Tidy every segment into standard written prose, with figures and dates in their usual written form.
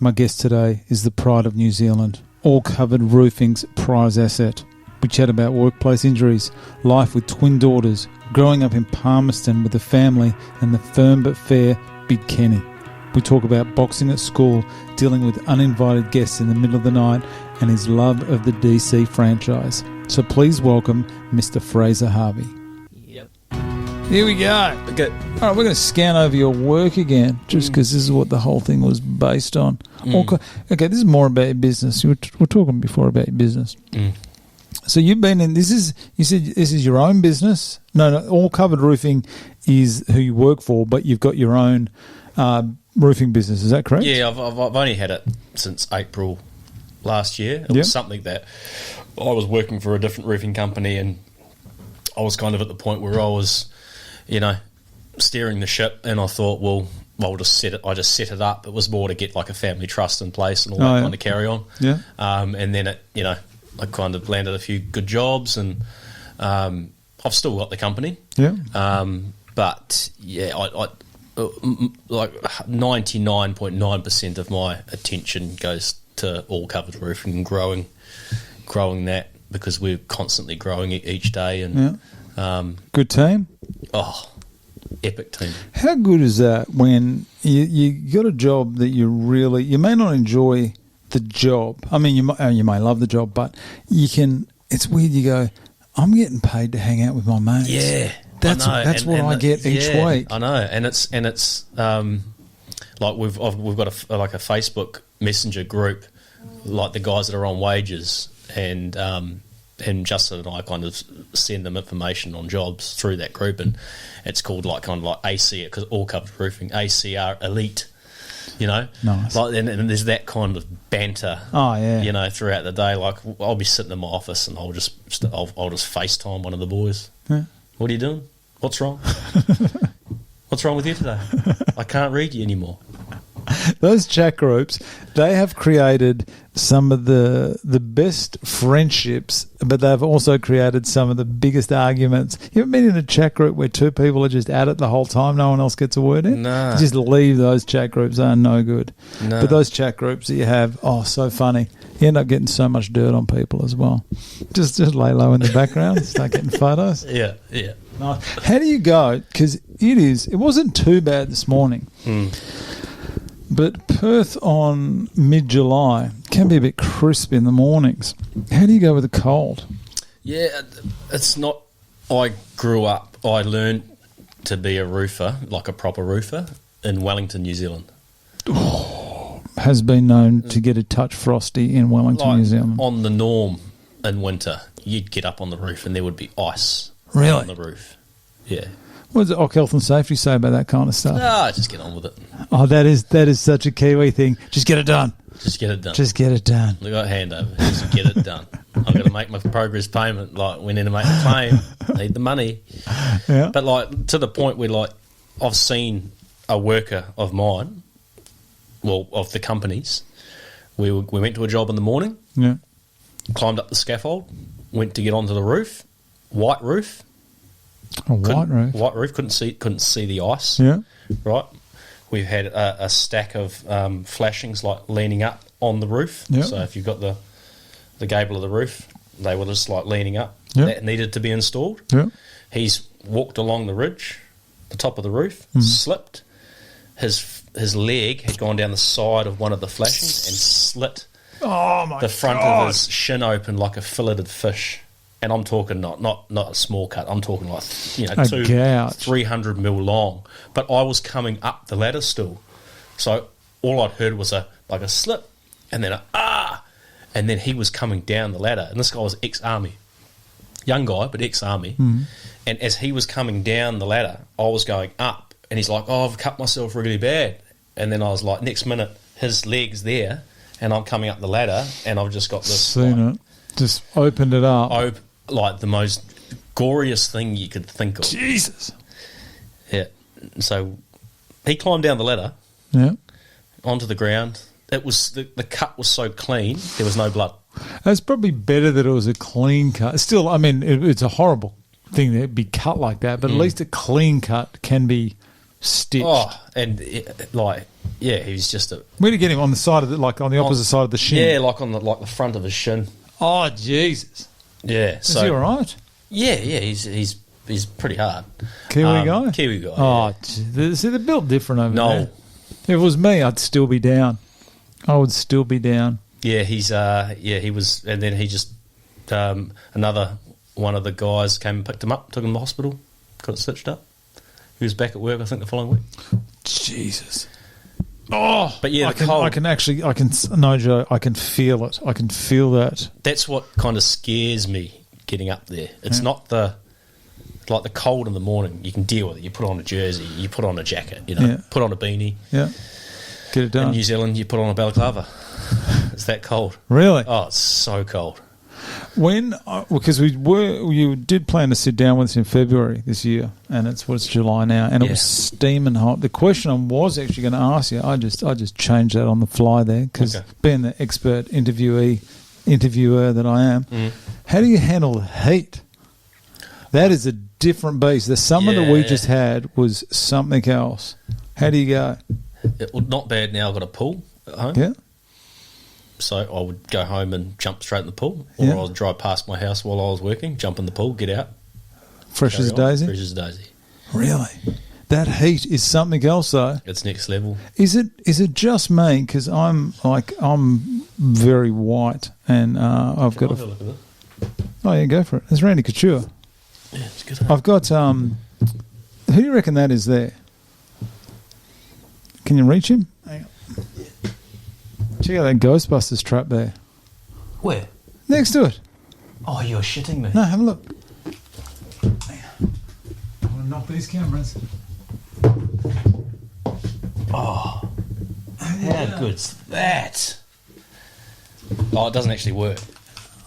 My guest today is the pride of New Zealand, All Covered Roofing's prize asset. We chat about workplace injuries, life with twin daughters, growing up in Palmerston with a family, and the firm but fair Big Kenny. We talk about boxing at school, dealing with uninvited guests in the middle of the night, and his love of the DC franchise. So please welcome Mr. Fraser Harvey. Yep. Here we go. Okay. All right, we're going to scan over your work again, just because this is what the whole thing was based on. Okay, this is more about your business. We're talking before about your business. So you've been in, you said this is your own business? No, All Covered Roofing is who you work for, but you've got your own roofing business. Is that correct? Yeah, I've only had it since April last year. It was something that I was working for a different roofing company, and I was kind of at the point where I was, steering the ship, and I thought, well, I just set it up. It was more to get like a family trust in place and all that kind of carry on. Yeah. And then I kind of landed a few good jobs, and I've still got the company. Yeah. But yeah, I like 99.9% of my attention goes to All Covered Roofing and growing that, because we're constantly growing each day. And good team. Oh, epic team. How good is that when you got a job that you may not enjoy the job. I mean, you may love the job, but it's weird. You go, I'm getting paid to hang out with my mates. Yeah. That's what I get each week. I know, and it's like we've got a Facebook Messenger group, like the guys that are on wages, and Justin and I kind of send them information on jobs through that group, and it's called kind of like AC, because All Covered Roofing, ACR Elite. Nice. Like, and there's that kind of banter. Oh yeah. Throughout the day, like I'll be sitting in my office and I'll just FaceTime one of the boys. Yeah. What are you doing? What's wrong? What's wrong with you today? I can't read you anymore. Those chat groups, they have created some of the best friendships, but they've also created some of the biggest arguments. You ever been in a chat group where two people are just at it the whole time, no one else gets a word in? No. Just leave those chat groups, they are no good. No. But those chat groups that you have, so funny. You end up getting so much dirt on people as well. Just lay low in the background, start getting photos. Yeah, yeah. Nice. How do you go? Because it wasn't too bad this morning. But Perth on mid-July can be a bit crisp in the mornings. How do you go with the cold? Yeah, it's not... I learned to be a roofer, like a proper roofer, in Wellington, New Zealand. Has been known to get a touch frosty in Wellington, New Zealand. On the norm in winter, you'd get up on the roof and there would be ice on the roof. Yeah. What does the health and safety say about that kind of stuff? Just get on with it. Oh, that is such a Kiwi thing. Just get it done. Just get it done. Just get it done. Look at handover. Just get it done. I've got to make my progress payment. Like, we need to make a claim. I need the money. Yeah. But like to the point where I've seen a worker of mine, well, of the company's. We went to a job in the morning. Yeah. Climbed up the scaffold. Went to get onto the roof. White roof. White roof. Couldn't see the ice. Yeah. Right. We've had a stack of flashings leaning up on the roof. Yep. So if you've got the gable of the roof, they were just leaning up. Yep. That needed to be installed. Yep. He's walked along the ridge, the top of the roof, slipped. His leg had gone down the side of one of the flashings and slit the front of his shin open like a filleted fish. And I'm talking not a small cut. I'm talking 300 mil long. But I was coming up the ladder still, so all I'd heard was a slip, and then and then he was coming down the ladder. And this guy was ex-army, young guy but ex-army. And as he was coming down the ladder, I was going up, and he's like, "Oh, I've cut myself really bad." And then I was like, next minute, his leg's there, and I'm coming up the ladder, and I've just got this. Seen it. Just opened it up. Like the most goriest thing you could think of. Jesus. Yeah. So he climbed down the ladder. Yeah. Onto the ground. It was the cut was so clean, there was no blood. It's probably better that it was a clean cut. Still, I mean, it's a horrible thing to be cut like that, but at least a clean cut can be stitched. Oh, and he was just a Where did you get him? On the side of on the opposite side of the shin? yeah, like on the front of his shin. Oh, Jesus. Yeah, Is he all right? Yeah, he's pretty hard. Kiwi guy? Kiwi guy. Oh, yeah. see, they're built different over No. there. If it was me, I'd still be down. I would still be down. Yeah, he was, and then he just another one of the guys came and picked him up, took him to the hospital, got it stitched up. He was back at work, I think, the following week. Jesus. Oh, but yeah, no, Joe, I can feel it. I can feel that. That's what kind of scares me getting up there. It's not the cold in the morning. You can deal with it. You put on a jersey, you put on a jacket, put on a beanie. Yeah, get it done. In New Zealand, you put on a balaclava. It's that cold. Really? Oh, it's so cold. Because you did plan to sit down with us in February this year, and it's July now, and it was steaming hot. The question I was actually going to ask you, I just changed that on the fly there because being the expert interviewer that I am, how do you handle the heat? That is a different beast. The summer that we just had was something else. How do you go? Not bad now. I've got a pool at home. Yeah. So I would go home and jump straight in the pool, or I would drive past my house while I was working, jump in the pool, get out. Fresh as a daisy? Fresh as a daisy. Really? That heat is something else, though. It's next level. Is it just me? Because I'm very white, and I've got a look at it. Oh yeah, go for it. It's Randy Couture. Yeah, it's good. I've got who do you reckon that is there? Can you reach him? Hang on. Check out that Ghostbusters trap there. Where? Next to it. Oh, you're shitting me. No, have a look. Hang on. I'm going to knock these cameras. Oh, how good's that? Oh, it doesn't actually work.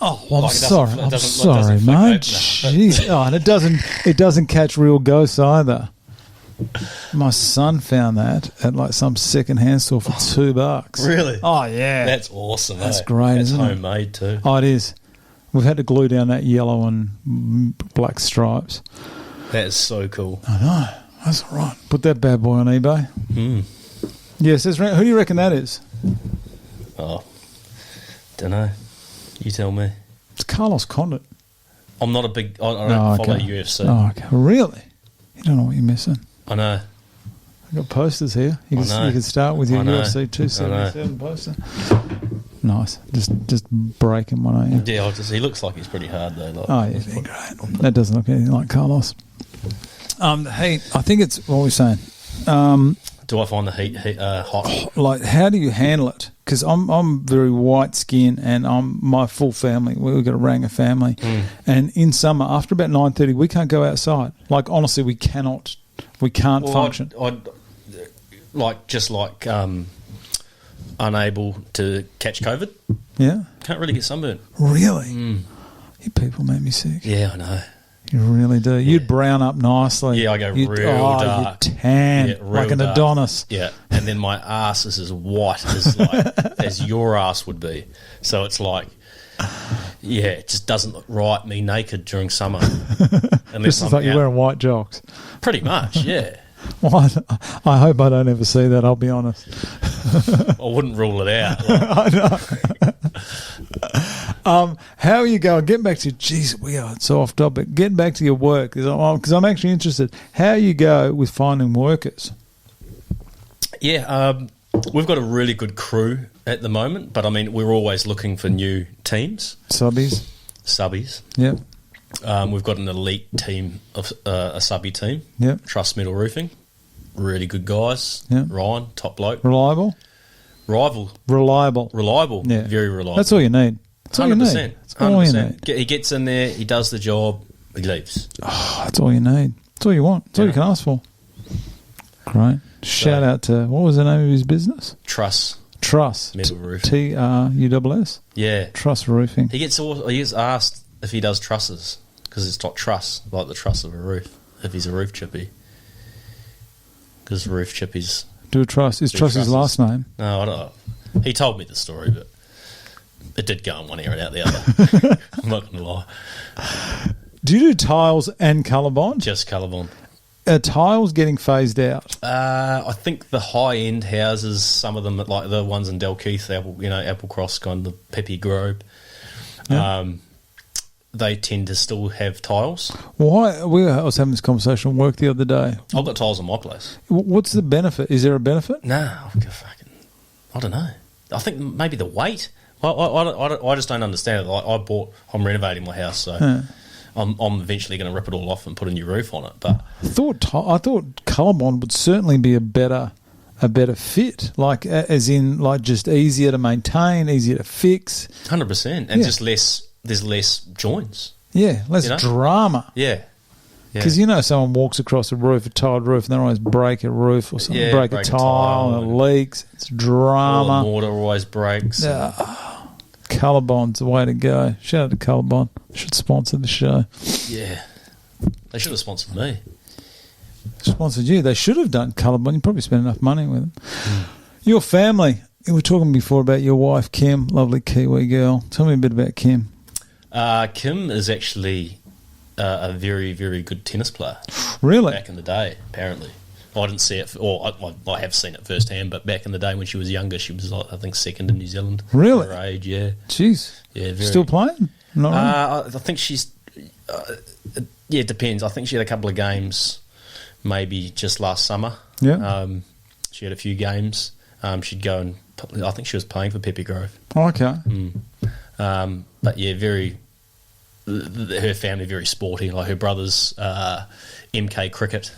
Oh, well, I'm sorry. I'm doesn't sorry, flick mate. open. Jeez. Oh, and it doesn't catch real ghosts either. My son found that at some second-hand store for $2. Really? Oh, yeah. That's awesome. That's great, That's isn't it? homemade too. Oh, it is. We've had to glue down that yellow and black stripes. That is so cool. I know. That's all right. Put that bad boy on eBay. Yes, who do you reckon that is? Oh, don't know. You tell me. It's Carlos Condit. I'm not a big... I don't follow UFC. Oh, okay. Really? You don't know what you're missing. I know. I've got posters here. You can start with your UFC 277 poster. Nice. Just breaking one, aren't you? Yeah, he looks like he's pretty hard though. Oh, yeah, he's great. That doesn't look anything like Carlos. Hey, I think it's what we're saying. Do I find the heat hot? Like, how do you handle it? Because I'm very white skin, and I'm my full family. We've got a Ranger family, and in summer after about 9:30, we can't go outside. Like, honestly, we can't function. I'd unable to catch COVID. Yeah, can't really get sunburnt. Really, you people make me sick. Yeah, I know. You really do. You'd brown up nicely. Yeah, I go real dark. You'd tan like an dark. Adonis. Yeah, and then my ass is as white as as your ass would be. So it's like, yeah, it just doesn't look right, me naked during summer. Just like you're wearing white jocks. Pretty much, yeah. Well, I hope I don't ever see that, I'll be honest. I wouldn't rule it out. I know. How are you going? Getting back to, geez, we are so off topic. Getting back to your work, because I'm actually interested. How you go with finding workers? Yeah, we've got a really good crew at the moment, but I mean, we're always looking for new teams. Subbies. Yep. We've got an elite team, of a subby team. Yep. Trust Metal Roofing. Really good guys. Yep. Ryan, top bloke. Reliable. Yeah. Very reliable. That's all you need. That's all 100%. you need. That's all you need. He gets in there, he does the job, he leaves. Oh, that's all you need. That's all you want. That's all you can ask for. Great. Shout out to, what was the name of his business? Truss Metal Roofing. Truss. Yeah. Truss Roofing. He gets asked if he does trusses, because it's not truss, like the truss of a roof, if he's a roof chippy. Because roof chippies... Do a truss. Is Truss his last name? No, I don't know. He told me the story, but it did go in one ear and out the other. I'm not going to lie. Do you do tiles and colour bond? Just colour bond. Are tiles getting phased out? I think the high-end houses, some of them, like the ones in Dalkeith, Applecross, kind of Pippi Grove, they tend to still have tiles. Why? I was having this conversation at work the other day. I've got tiles in my place. What's the benefit? Is there a benefit? No, I don't know. I think maybe the weight. I just don't understand it. I'm renovating my house, so I'm eventually going to rip it all off and put a new roof on it. But I thought Colorbond would certainly be a better fit, like as in like just easier to maintain, easier to fix. 100%, and just less. There's less joints. Yeah, less drama. Yeah. Because someone walks across a tiled roof and they always break a roof or something, break a tile and it leaks. It's drama. All the mortar always breaks. Colorbond's the way to go. Shout out to Colorbond. Should sponsor the show. Yeah. They should have sponsored me. Sponsored you. They should have done Colorbond. You probably spent enough money with them. Your family. We were talking before about your wife, Kim, lovely Kiwi girl. Tell me a bit about Kim. Kim is actually a very, very good tennis player. Really? Back in the day, apparently. I didn't see it, or I have seen it firsthand, but back in the day when she was younger, she was, I think, second in New Zealand. Really? For her age, yeah. Jeez. Yeah, still playing? Not really? I think she's... it depends. I think she had a couple of games maybe just last summer. Yeah. She had a few games. She'd go and... I think she was playing for Pippi Grove. Oh, okay. But yeah, her family very sporty. Like her brother's MK Cricket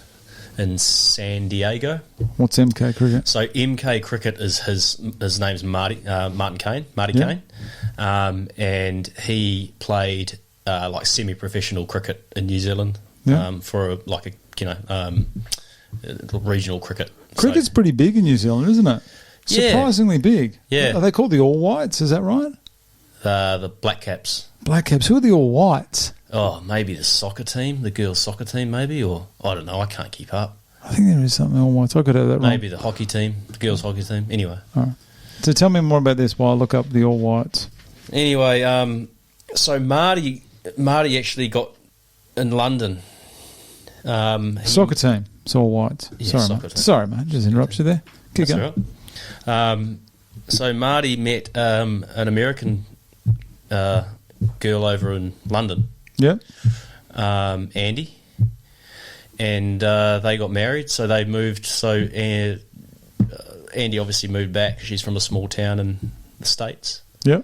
in San Diego. What's MK Cricket? So MK Cricket is his name's Martin Kane. Kane, and he played like semi-professional cricket in New Zealand for regional cricket. Cricket's pretty big in New Zealand, isn't it? Surprisingly big. Yeah. Are they called the All Whites? Is that right? The Black Caps. Black Caps. Who are the All Whites? Oh, maybe the soccer team, the girls' soccer team, maybe, or I don't know. I can't keep up. I think there is something All Whites. I could have that wrong. Maybe the hockey team, the girls' hockey team. Anyway. All right. So tell me more about this while I look up the All Whites. Anyway, so Marty actually got in London. Soccer team. It's All Whites. Yeah, Sorry, mate. Just interrupt you there. Keep going. Right. So Marty met an American girl over in London. Yeah. Andy. And they got married, so they moved. So Andy obviously moved back. She's from a small town in the States. Yeah.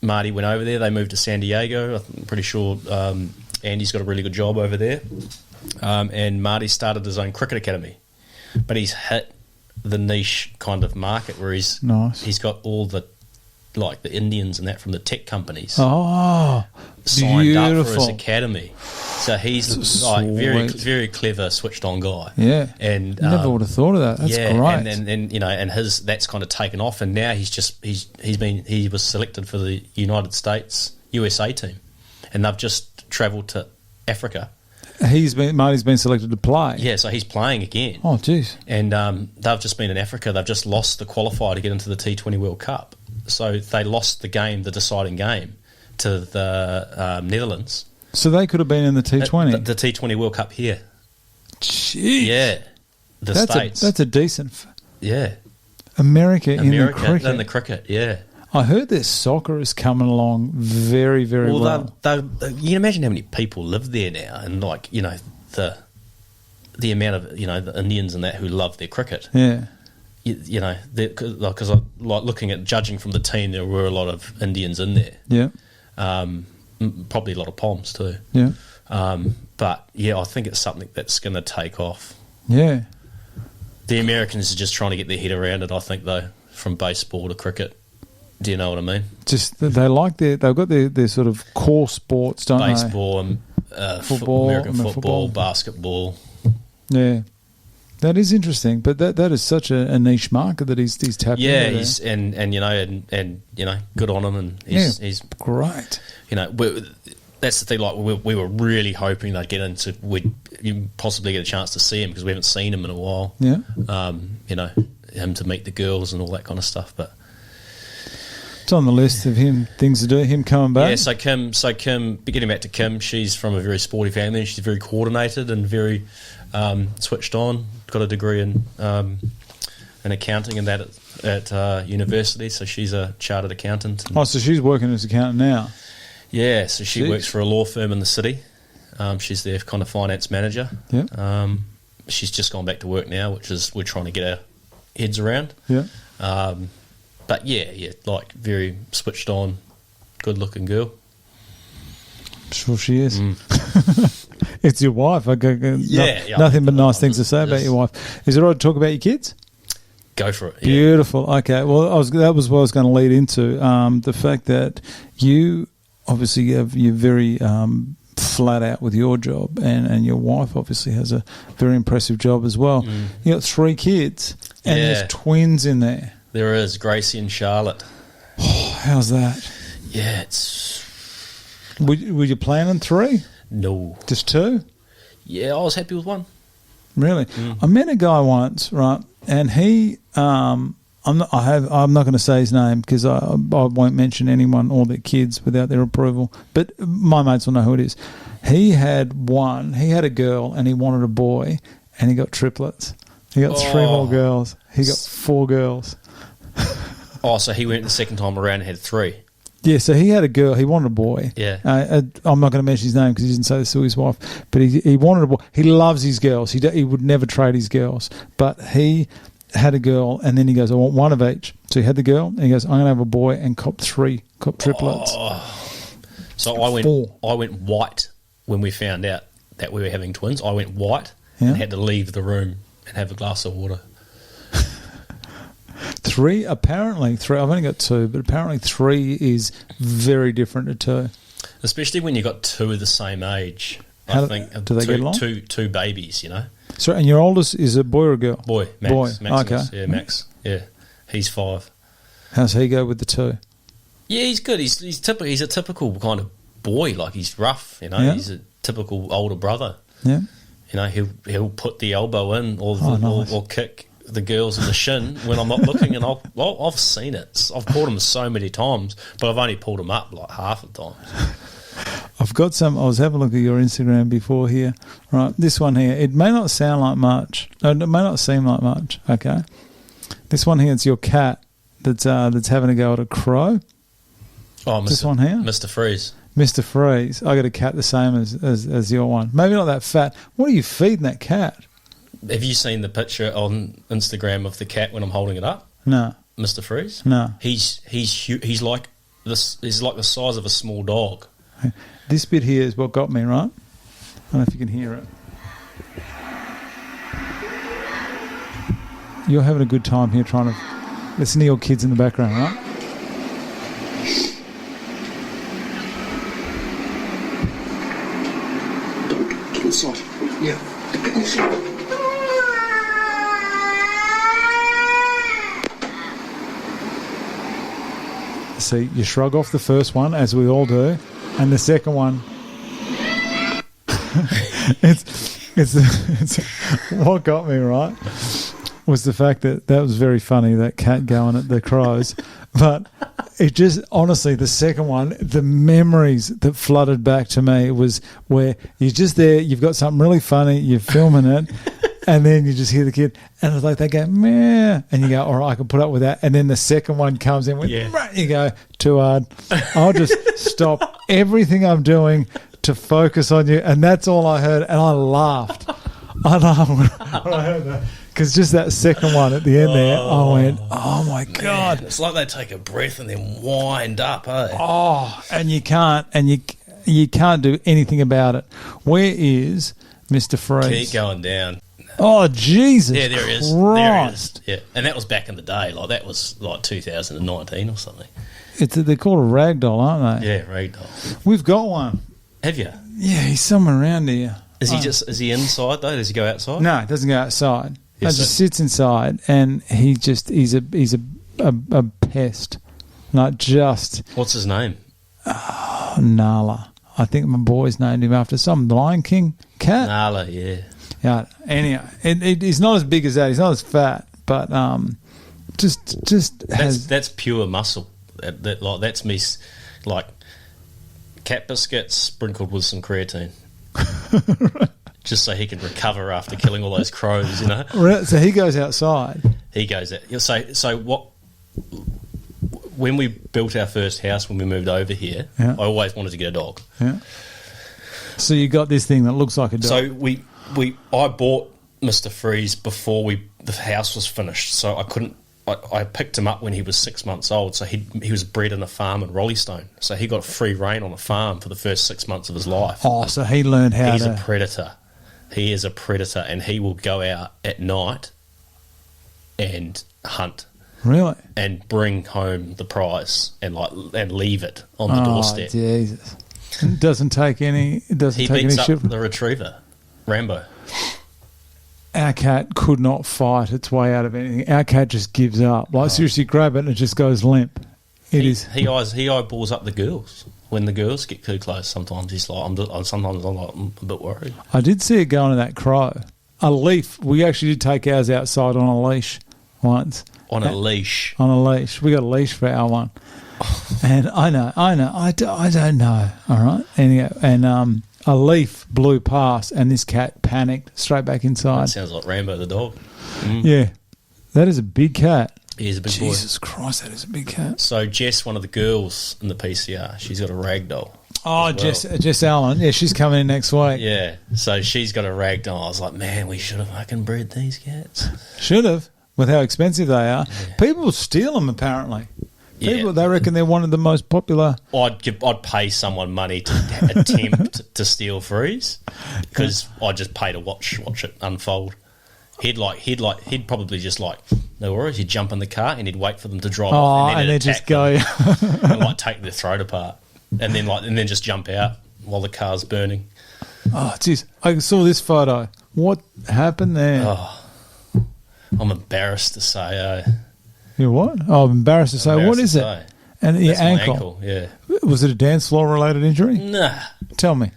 Marty went over there. They moved to San Diego. I'm pretty sure Andy's got a really good job over there. And Marty started his own cricket academy. But he's hit the niche kind of market where he's got all the Indians and that from the tech companies signed up for his academy. So he's like very, very clever, switched on guy. Yeah, and never would have thought of that. That's great. And that's kind of taken off, and now he was selected for the USA team, and they've just travelled to Africa. Marty's been selected to play. Yeah, so he's playing again. Oh, jeez. And they've just been in Africa. They've just lost the qualifier to get into the T20 World Cup. So they lost the deciding game, to the Netherlands. So they could have been in the T20? The T20 World Cup here. Jeez. Yeah. States. That's a decent... Yeah. America in the cricket. In the cricket, yeah. I heard their soccer is coming along very, very well. You can imagine how many people live there now, and the amount of the Indians and that who love their cricket. Yeah, because looking at judging from the team, there were a lot of Indians in there. Yeah, probably a lot of Poms too. Yeah, but yeah, I think it's something that's going to take off. Yeah, the Americans are just trying to get their head around it. I think though, from baseball to cricket. Do you know what I mean? Just they've got their sort of core sports, don't they? Baseball and football, American football, basketball. Yeah, that is interesting. But that is such a niche market that he's tapped into. Yeah, he's and good on him, and he's great. That's the thing. Like we were really hoping they'd get into. We'd possibly get a chance to see him because we haven't seen him in a while. Yeah. Him to meet the girls and all that kind of stuff, but. on the list of things to do? Him coming back? Yeah. So Kim. Getting back to Kim, she's from a very sporty family. She's very coordinated and very switched on. Got a degree in accounting and that at university. So she's a chartered accountant. Oh, so she's working as an accountant now. Yeah. So she works for a law firm in the city. She's their kind of finance manager. Yeah. She's just gone back to work now, which is we're trying to get our heads around. Yeah. But yeah, like very switched on, good looking girl. I'm sure she is. It's your wife. Nothing but nice things to say about your wife. Is it all right to talk about your kids? Go for it. Yeah. Beautiful. Okay. Well, that was what I was going to lead into. The fact that you obviously you're very flat out with your job, and your wife obviously has a very impressive job as well. You got 3 kids, and there's twins in there. There is Gracie and Charlotte. Oh, how's that? Yeah, it's. Were you planning 3? No, just 2. Yeah, I was happy with 1. Really, I met a guy once, right? And he, I'm not going to say his name because I won't mention anyone or their kids without their approval. But my mates will know who it is. He had a girl, and he wanted a boy, and he got triplets. He got 3 more girls. He got 4 girls. Oh, so he went the second time around and had 3. Yeah, so he had a girl. He wanted a boy. Yeah. I'm not going to mention his name because he didn't say this to his wife. But he wanted a boy. He loves his girls. He would never trade his girls. But he had a girl, and then he goes, I want 1 of each. So he had the girl, and he goes, I'm going to have a boy, and cop triplets. So I went white when we found out that we were having twins. I went white and had to leave the room and have a glass of water. 3, apparently 3. I've only got 2, but apparently 3 is very different to 2. Especially when you've got 2 of the same age. I think do they get along? Two babies, you know. So, and your oldest is a boy or a girl? Boy, Max. Boy. Okay. Yeah, Max. Yeah, he's 5. How's he go with the 2? Yeah, he's good. He's typical. He's a typical kind of boy. Like he's rough, you know. Yeah. He's a typical older brother. Yeah. You know, he'll put the elbow in or kick the girls in the shin when I'm not looking, and I've seen it. I've pulled him so many times, but I've only pulled him up like half the time. I've got some. I was having a look at your Instagram before here. Right, this one here. It may not sound like much. No, it may not seem like much. Okay, this one here. It's your cat that's having a go at a crow. Oh, this one here, Mr. Freeze. Mr. Freeze. I got a cat the same as your one. Maybe not that fat. What are you feeding that cat? Have you seen the picture on Instagram of the cat when I'm holding it up? No. Mr. Freeze? No. He's like this. He's like the size of a small dog. This bit here is what got me, right? I don't know if you can hear it. You're having a good time here trying to listen to your kids in the background, right? Get inside. Yeah. Get inside. See, you shrug off the first one, as we all do, and the second one, it's what got me, right, was the fact that was very funny, that cat going at the crows, but it just, honestly, the second one, the memories that flooded back to me was where you're just there, you've got something really funny, you're filming it, and then you just hear the kid, and it's like they go, meh, and you go, all right, I can put up with that. And then the second one comes in with, you go, too hard. I'll just stop everything I'm doing to focus on you. And that's all I heard. And I laughed. I laughed when I heard that. Because just that second one at the end there, I went, oh, my God. Man, it's like they take a breath and then wind up, eh? Oh, and you can't do anything about it. Where is Mr. Freeze? Keep going down. Oh, Jesus. Yeah, there Christ. is. There is. Yeah. And that was back in the day. Like, that was like 2019 or something. They're called a ragdoll, aren't they? Yeah, ragdoll. We've got one. Have you? Yeah, he's somewhere around here. Is he inside, though? Does he go outside? No, he doesn't go outside. He just sits inside, and he's a pest. Not just. What's his name? Oh, Nala. I think my boys named him after some Lion King cat. Nala, yeah. Yeah. Anyhow, he's not as big as that. He's not as fat, but that's pure muscle. That's me, like cat biscuits sprinkled with some creatine. Just so he can recover after killing all those crows, you know. So he goes outside. He goes out. So what? When we built our first house, when we moved over here, I always wanted to get a dog. Yeah. So you got this thing that looks like a dog. So I bought Mr. Freeze before the house was finished. So I couldn't. I picked him up when he was 6 months old. So he was bred in a farm in Rollystone. So he got free rein on a farm for the first 6 months of his life. Oh, so he learned how He's a predator. He is a predator, and he will go out at night and hunt. Really? And bring home the prize and leave it on the doorstep. Jesus! It doesn't take any. It doesn't he take beats any up shit. the retriever, Rambo. Our cat could not fight its way out of anything. Our cat just gives up. Like seriously, grab it and it just goes limp. He eyeballs up the girls. When the girls get too close, sometimes he's like, I'm a bit worried. I did see it go into that crow. A leaf. We actually did take ours outside on a leash once. On a leash. On a leash. We got a leash for our one. And I know. I don't know. All right. And a leaf blew past and this cat panicked straight back inside. That sounds like Rambo the dog. Yeah. That is a big cat. He is a big boy. Jesus Christ, that is a big cat. So Jess, one of the girls in the PCR, she's got a rag doll. Oh, Jess Allen. Yeah, she's coming in next week. Yeah. So she's got a rag doll. I was like, man, we should have fucking bred these cats. Should have, with how expensive they are. Yeah. People people them apparently. They reckon they're one of the most popular. I'd pay someone money to attempt to steal Freeze because I'd just pay to watch it unfold. He'd probably just no worries. He'd jump in the car and he'd wait for them to drive off, and then just go and take their throat apart, and then just jump out while the car's burning. Oh, jeez! I saw this photo. What happened there? Oh, I'm embarrassed to say. You what? Oh, I'm embarrassed to say. What is it? And your ankle. Yeah. Was it a dance floor related injury? Nah. Tell me.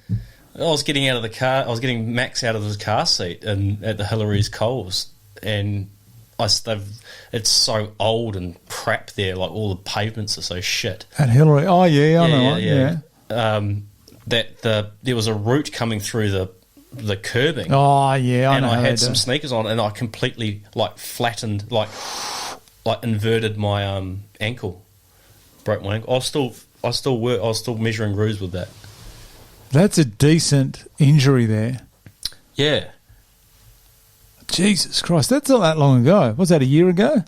I was getting out of the car. I was getting Max out of his car seat at the Hillary's Coles, and it's so old and crap there. Like all the pavements are so shit. At Hillary, oh yeah, I know. Yeah. There was a root coming through the curbing. Oh yeah, I know. And I had some sneakers on, and I completely flattened, inverted my ankle, broke my ankle. I was still measuring grooves with that. That's a decent injury there. Yeah. Jesus Christ, that's not that long ago. Was that a year ago?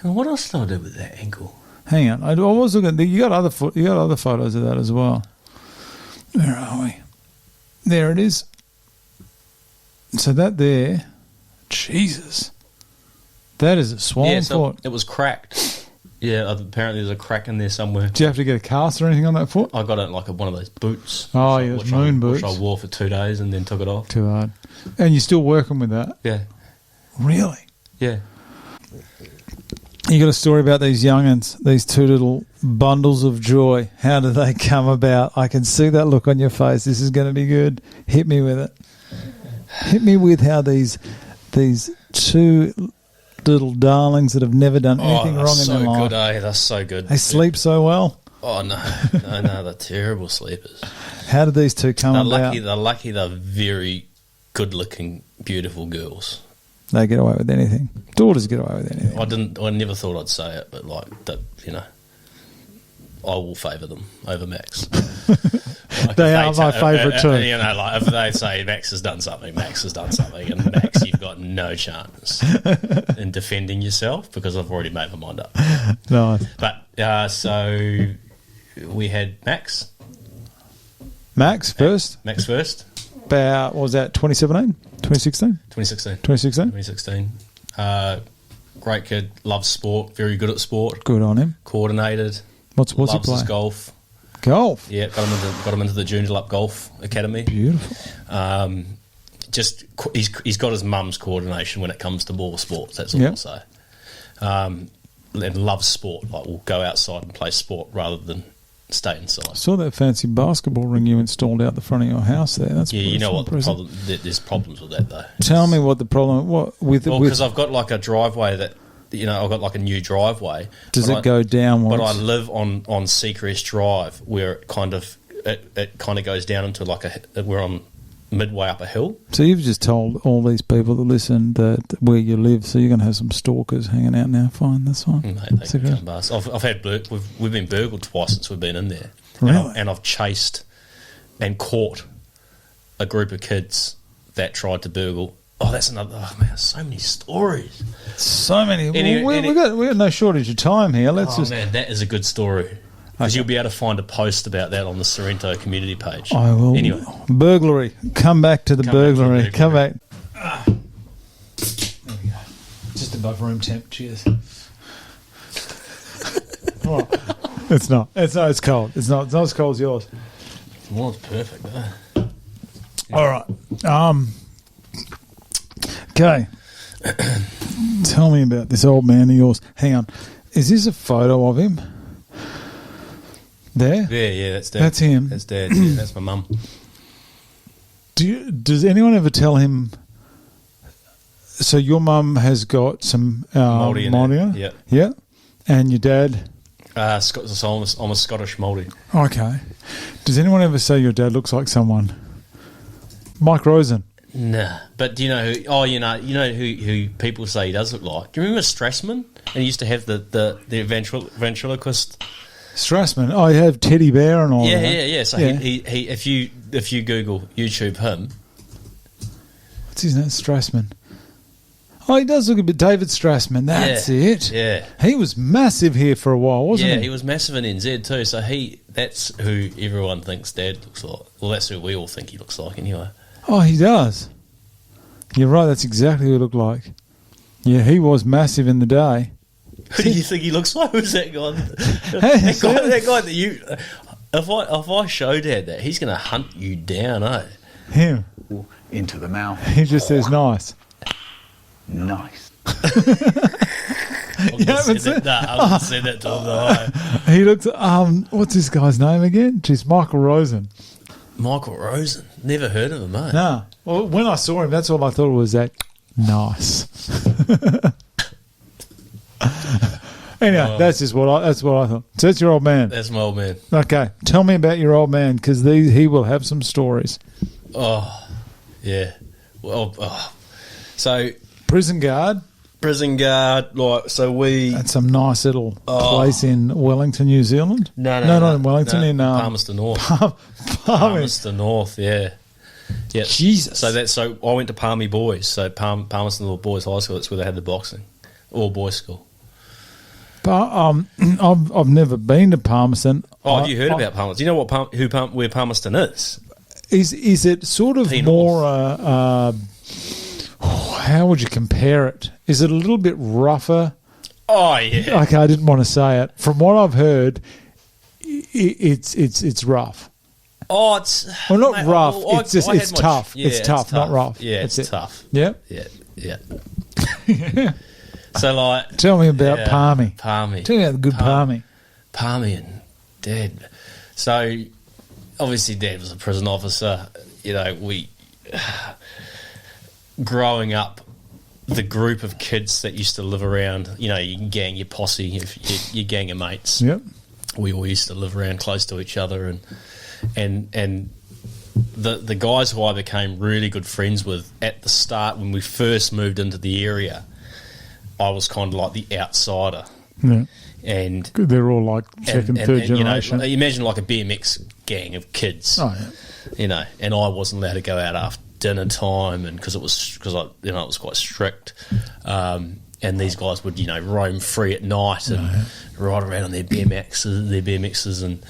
What else did I do with that ankle? Hang on, I was looking. You got other photos of that as well. Where are we? There it is. So that there, Jesus, that is a swollen foot. It was cracked. Yeah, apparently there's a crack in there somewhere. Do you have to get a cast or anything on that foot? I got it one of those boots. Oh, yeah, moon boots. Which I wore for 2 days and then took it off. Too hard. And you're still working with that? Yeah. Really? Yeah. You got a story about these young'uns, these two little bundles of joy. How did they come about? I can see that look on your face. This is going to be good. Hit me with it. Hit me with how these two little darlings that have never done anything wrong in their life. So good, eh? They're so good. They sleep so well. Oh, no, they're terrible sleepers. How did these two come about? They're lucky they're very good-looking, beautiful girls. They get away with anything. Daughters get away with anything. I never thought I'd say it, but I will favour them over Max. They are my favourite too. If they say Max has done something, and Max, you've got no chance in defending yourself because I've already made my mind up. No. But so we had Max. Max first. About, what was that, 2017? 2016? 2016. Great kid, loves sport, very good at sport. Good on him. Coordinated. What sports he play? Loves his golf. Golf? Yeah, got him into the Junior Lup Golf Academy. Beautiful. He's got his mum's coordination when it comes to ball sports, that's all I'll say. And loves sport. We'll go outside and play sport rather than stay inside. I saw that fancy basketball ring you installed out the front of your house there. That's you know what the problem. There's problems with that though. Tell me what the problem. Because I've got a driveway that I've got like a new driveway. Does it go downwards? But I live on Seacrest Drive, where it kind of goes down into we're on midway up a hill. So you've just told all these people that listen that where you live, so you're going to have some stalkers hanging out now. Fine, that's fine. Mate, they can come past. I've had we've been burgled twice since we've been in there. Really? And I've chased and caught a group of kids that tried to burgle. Oh, that's another. Oh man, so many stories. So many. We got no shortage of time here. Man, that is a good story. Because you'll be able to find a post about that on the Sorrento community page. I will. Anyway. Burglary. Come back to the burglary. Come back. There we go. Just above room temp. Cheers. Oh, it's not. It's cold. It's not as cold as yours. Well, it's perfect. All right. Okay. Tell me about this old man of yours. Hang on. Is this a photo of him? There? Yeah, that's Dad. That's him. That's Dad. Yeah, that's my mum. Does anyone ever tell him? So your mum has got some Māori in it. Yeah. Yeah. And your dad? So I'm a Scottish Māori. Okay. Does anyone ever say your dad looks like someone? Mike Rosen. Nah, but do you know who? Oh, you know who people say he does look like. Do you remember Strassman? And he used to have the ventriloquist. Strassman. Oh, you have Teddy Bear and all that. Yeah. So he if you Google YouTube him, what's his name? Strassman. Oh, he does look a bit David Strassman. That's it. Yeah, he was massive here for a while, wasn't he? Yeah, he was massive in NZ too. So that's who everyone thinks Dad looks like. Well, that's who we all think he looks like anyway. Oh, he does. You're right. That's exactly who he looked like. Yeah, he was massive in the day. Who do you think he looks like? Who's that guy? That guy that you. If I show Dad that, he's going to hunt you down, eh? Him into the mouth. He just says nice. Nice. I haven't said that to him. He looks. What's this guy's name again? Jeez, Michael Rosen. Michael Rosen. Never heard of him, mate. No. Well, when I saw him, that's all I thought was that nice. Anyway, that's what I thought. So that's your old man. That's my old man. Okay, tell me about your old man because he will have some stories. Oh, yeah. Well, so prison guard. So we at some nice little place in Wellington, New Zealand. No, not in Wellington. In Palmerston North. Palmerston North, yeah. Jesus. So I went to Palmy Boys. So Palmerston North Boys High School. That's where they had the boxing, all boys school. But I've never been to Palmerston. Oh, have you heard about Palmerston? Do you know where Palmerston is? Is it sort of more? How would you compare it? Is it a little bit rougher? Oh yeah. Okay, I didn't want to say it. From what I've heard, it's rough. Oh, it's not rough. It's tough. Yeah, it's tough, not rough. Yeah, it's tough. Yeah. Yeah. So tell me about Palmy. Palmy. Tell me about the good Palmy. Palmy and Dad. So obviously Dad was a prison officer. You know, we growing up, the group of kids that used to live around, you know, your gang, your posse, your gang of mates. Yep. We all used to live around close to each other, and the guys who I became really good friends with at the start when we first moved into the area, I was kind of like the outsider. Yeah. And they're all like second, third generation. You know, imagine like a BMX gang of kids. Oh yeah. You know, and I wasn't allowed to go out after dinner time, and because it was quite strict. And these guys would, you know, roam free at night and ride around on their BMXs, and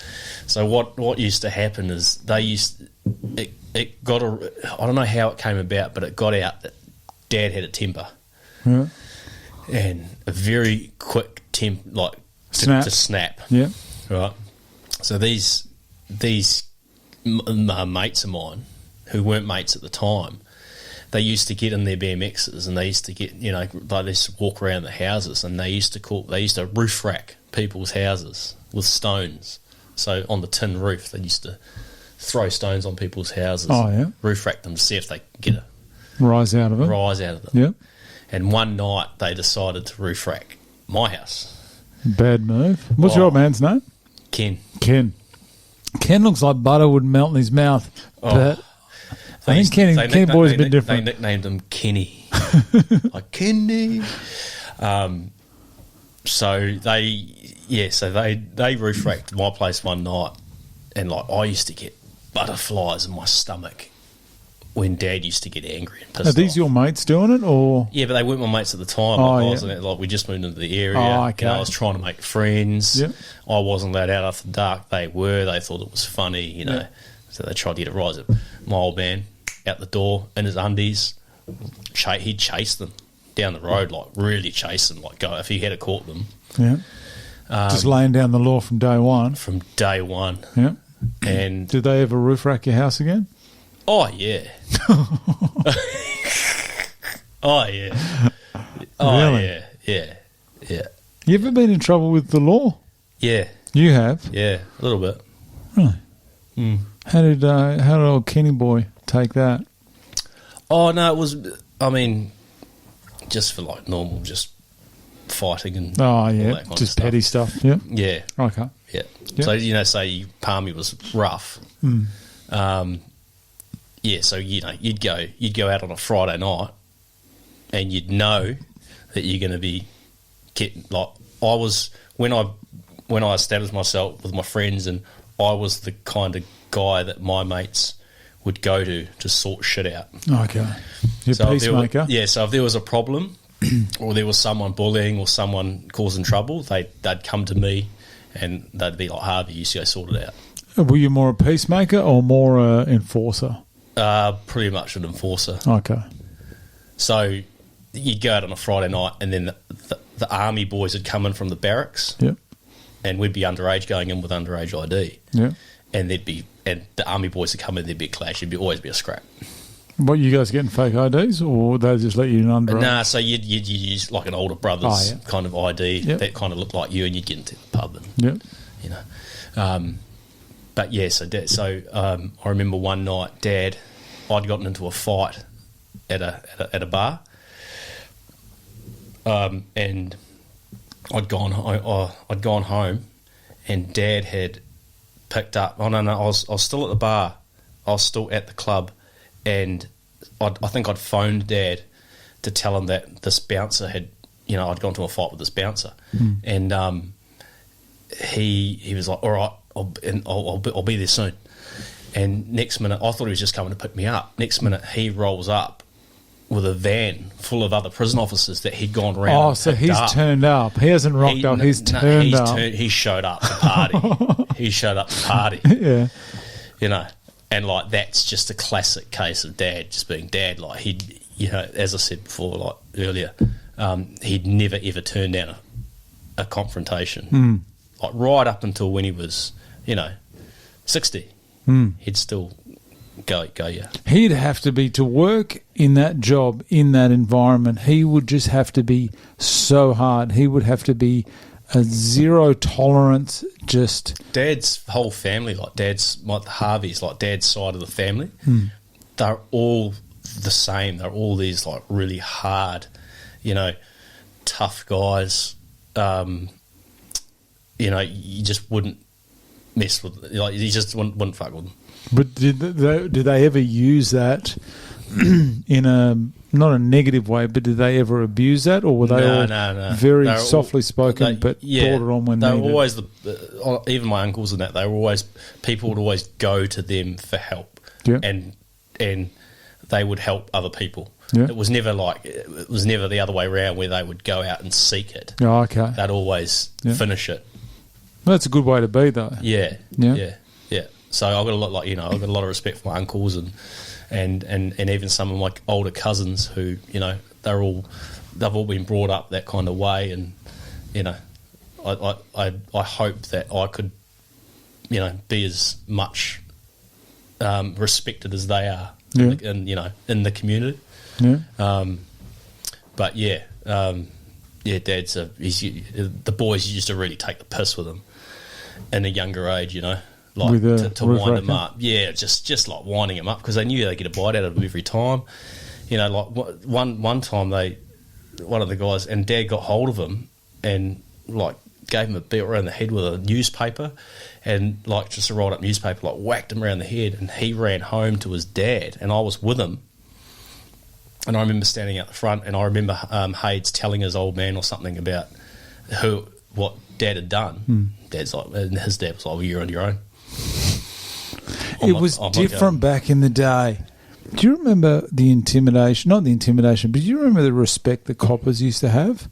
so what used to happen is it got I don't know how it came about, but it got out that Dad had a temper, and a very quick to snap. Yeah, right. So these mates of mine who weren't mates at the time, they used to get in their BMXs and they used to get, you know, like they used to walk around the houses, and they used to roof rack people's houses with stones. So on the tin roof, they used to throw stones on people's houses. Oh yeah, roof rack them to see if they could get a rise out of it. Yep. And one night they decided to roof rack my house. Bad move. What's your old man's name? Ken. Ken. Ken looks like butter would melt in his mouth. But I think Kenny boy's a bit different. They nicknamed him Kenny. Like Kenny. So they roof racked my place one night, and like I used to get butterflies in my stomach when Dad used to get angry and pissed off. Are these your mates doing it, or? Yeah, but they weren't my mates at the time. Like we just moved into the area. Oh, okay. I was trying to make friends. Yep. I wasn't allowed out after dark. They were. They thought it was funny, Yep. So they tried to get a rise at my old man out the door in his undies. He'd chase them down the road, like really chase them, like go if he had caught them. Yeah. Just laying down the law from day one. From day one. Yeah. And did they ever roof rack your house again? Oh yeah. Oh yeah. Oh really? Yeah. You ever been in trouble with the law? Yeah. You have? Yeah, a little bit. Really? Mm. How did old Kenny boy take that? Oh no, it was. I mean, just for like normal, just fighting and all that kind just of petty stuff. Yeah. Yeah. Okay. Yeah. Yep. So say Palmy was rough. So you'd go out on a Friday night, and you'd know that you're going to be getting like I was when I established myself with my friends, and I was the kind of guy that my mates would go to sort shit out. Okay. You're a peacemaker. So if there was a problem or there was someone bullying or someone causing trouble, they'd come to me and they'd be like, Harvey, you go sort it out. Were you more a peacemaker or more an enforcer? Pretty much an enforcer. Okay. So you'd go out on a Friday night, and then the army boys would come in from the barracks. Yep. And we'd be underage going in with underage ID. Yeah. And the army boys would come in, there'd be a clash, there'd always be a scrap. What, you guys getting fake IDs, or they just let you in underage? Nah, so you'd use like an older brother's kind of ID that kind of looked like you, and you'd get into the pub and But yeah, I remember one night, I'd gotten into a fight at a bar, and I'd gone home, and Dad had picked up. Oh no, I was still at the bar. I was still at the club, and I think I'd phoned Dad to tell him that this bouncer had, I'd gone to a fight with this bouncer, and he was like, all right, I'll be there soon. And next minute, I thought he was just coming to pick me up. Next minute, he rolls up with a van full of other prison officers that he'd gone around. Oh, so he's turned up. He hasn't rocked up. He's turned up. He showed up to party. He showed up to party. Yeah. And like that's just a classic case of Dad just being Dad. Like he'd, as I said before, like earlier, he'd never ever turn down a confrontation. Like right up until when he was, 60, he'd still go, yeah. He'd have to be, to work in that job, in that environment, he would just have to be so hard. He would have to be a zero tolerance, just... Dad's whole family, like the Harveys, like Dad's side of the family, they're all the same. They're all these like really hard, tough guys. You just wouldn't mess with, like you just wouldn't fuck with them. But did they ever use that in a, not a negative way, but did they ever abuse that, or were they all very softly spoken but brought it on when they needed? were always even my uncles and that, they were always, people would always go to them for help, and they would help other people. It was never the other way around where they would go out and seek it. Oh, okay. They'd always finish it. Well, that's a good way to be, though. Yeah. So I've got a lot, I've got a lot of respect for my uncles and even some of my older cousins who, they've all been brought up that kind of way, and I hope that I could, be as much respected as they are, in the community. But Dad's the boys used to really take the piss with him in a younger age, like to wind him up. Yeah, just like winding him up because they knew they'd get a bite out of him every time. Like one time one of the guys, and Dad got hold of him and like gave him a beat around the head with a newspaper, and like just a rolled up newspaper, like whacked him around the head, and he ran home to his dad, and I was with him. And I remember standing out the front, and I remember Hayes telling his old man or something about what Dad had done. Dad's like, and his dad was like, well, you're on your own. It was different back in the day. Do you remember the intimidation? Not the intimidation, but do you remember the respect that coppers used to have?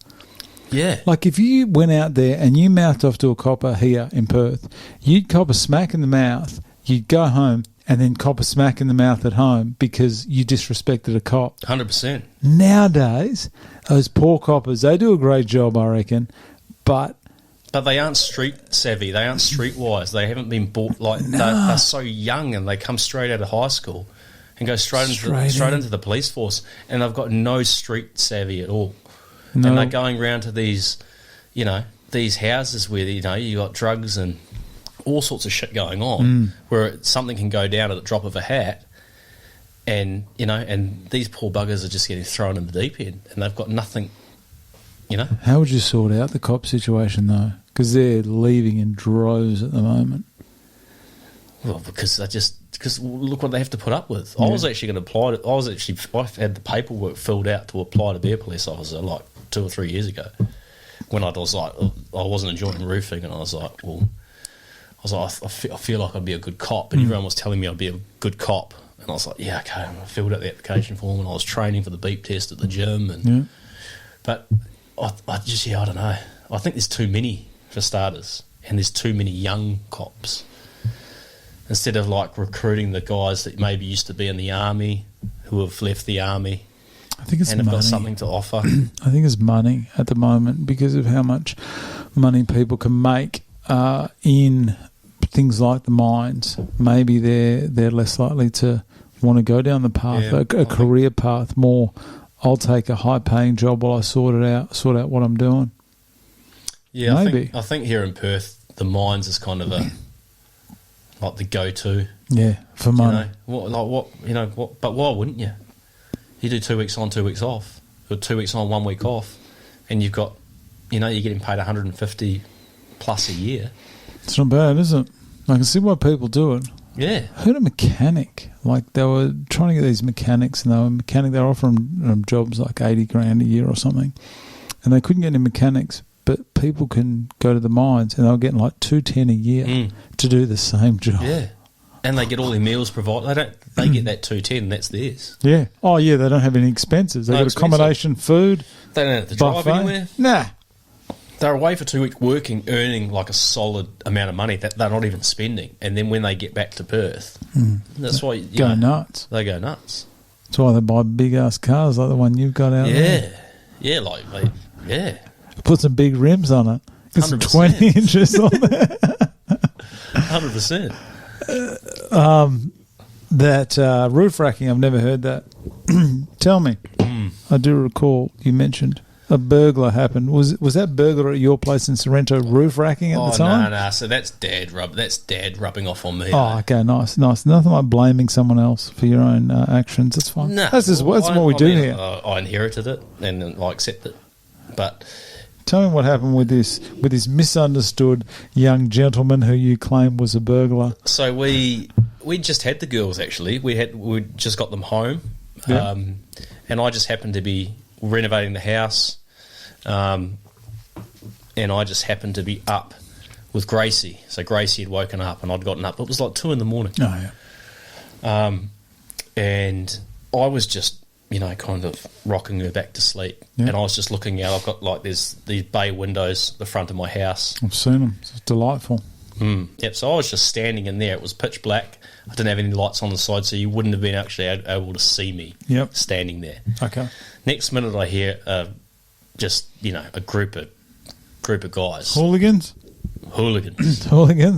Yeah. Like if you went out there and you mouthed off to a copper here in Perth, you'd cop a smack in the mouth, you'd go home and then cop a smack in the mouth at home because you disrespected a cop. 100%. Nowadays, those poor coppers, they do a great job, I reckon, but they aren't street savvy. They aren't streetwise. They haven't been bought like they're so young, and they come straight out of high school and go straight into the police force, and they've got no street savvy at all. No. And they're going around to these, these houses where you got drugs and all sorts of shit going on, where something can go down at the drop of a hat, and and these poor buggers are just getting thrown in the deep end, and they've got nothing. How would you sort out the cop situation though? Because they're leaving in droves at the moment. Well, because look what they have to put up with. Yeah. I was actually going to apply. I had the paperwork filled out to apply to be a police officer like 2 or 3 years ago. When I was like, I wasn't enjoying roofing, and I was like, I feel like I'd be a good cop, and everyone was telling me I'd be a good cop, and I was like, yeah, okay. And I filled out the application form, and I was training for the beep test at the gym, but I don't know. I think there's too many for starters, and there's too many young cops. Instead of like recruiting the guys that maybe used to be in the army, who have left the army, I think it's and have got something to offer. I think it's money at the moment because of how much money people can make in things like the mines. Maybe they're less likely to want to go down the path, a career path more. I'll take a high-paying job while I sort out what I'm doing. Yeah, maybe. I think here in Perth, the mines is kind of like the go-to. Yeah, for money. But why wouldn't you? You do 2 weeks on, 2 weeks off, or 2 weeks on, 1 week off, and you've got, you're getting paid 150 plus a year. It's not bad, is it? I can see why people do it. Yeah. I heard a mechanic, like they were trying to get these mechanics, and they were offering them jobs like 80 grand a year or something, and they couldn't get any mechanics, but people can go to the mines, and they were getting like $210 a year to do the same job. Yeah. And they get all their meals provided. They get that $210, and that's theirs. Yeah. Oh, yeah, they don't have any expenses. They got accommodation, food. They don't have to drive anywhere. Nah. They're away for 2 weeks working, earning like a solid amount of money that they're not even spending. And then when they get back to Perth, that's why go nuts. They go nuts. That's why they buy big ass cars like the one you've got out there. Yeah. Put some big rims on it. Get some 20 inches on there. 100%. That roof racking, I've never heard that. Tell me. I do recall you mentioned a burglar happened. Was that burglar at your place in Sorrento roof racking at the time? No. So that's Dad rubbing off on me. Oh, okay, nice. Nothing like blaming someone else for your own actions. That's fine. No, that's what we do here. I inherited it and I accept it. But tell me what happened with this misunderstood young gentleman who you claim was a burglar. So we just had the girls actually. We just got them home, and I just happened to be renovating the house, and I just happened to be up with Gracie. So Gracie had woken up, and I'd gotten up. It was like 2 a.m. Oh yeah. And I was just kind of rocking her back to sleep, and I was just looking out. I've got like these bay windows at the front of my house. I've seen them. It's delightful. Yep. So I was just standing in there. It was pitch black. I didn't have any lights on the side, so you wouldn't have been actually able to see me standing there. Okay. Next minute, I hear just a group of guys. Hooligans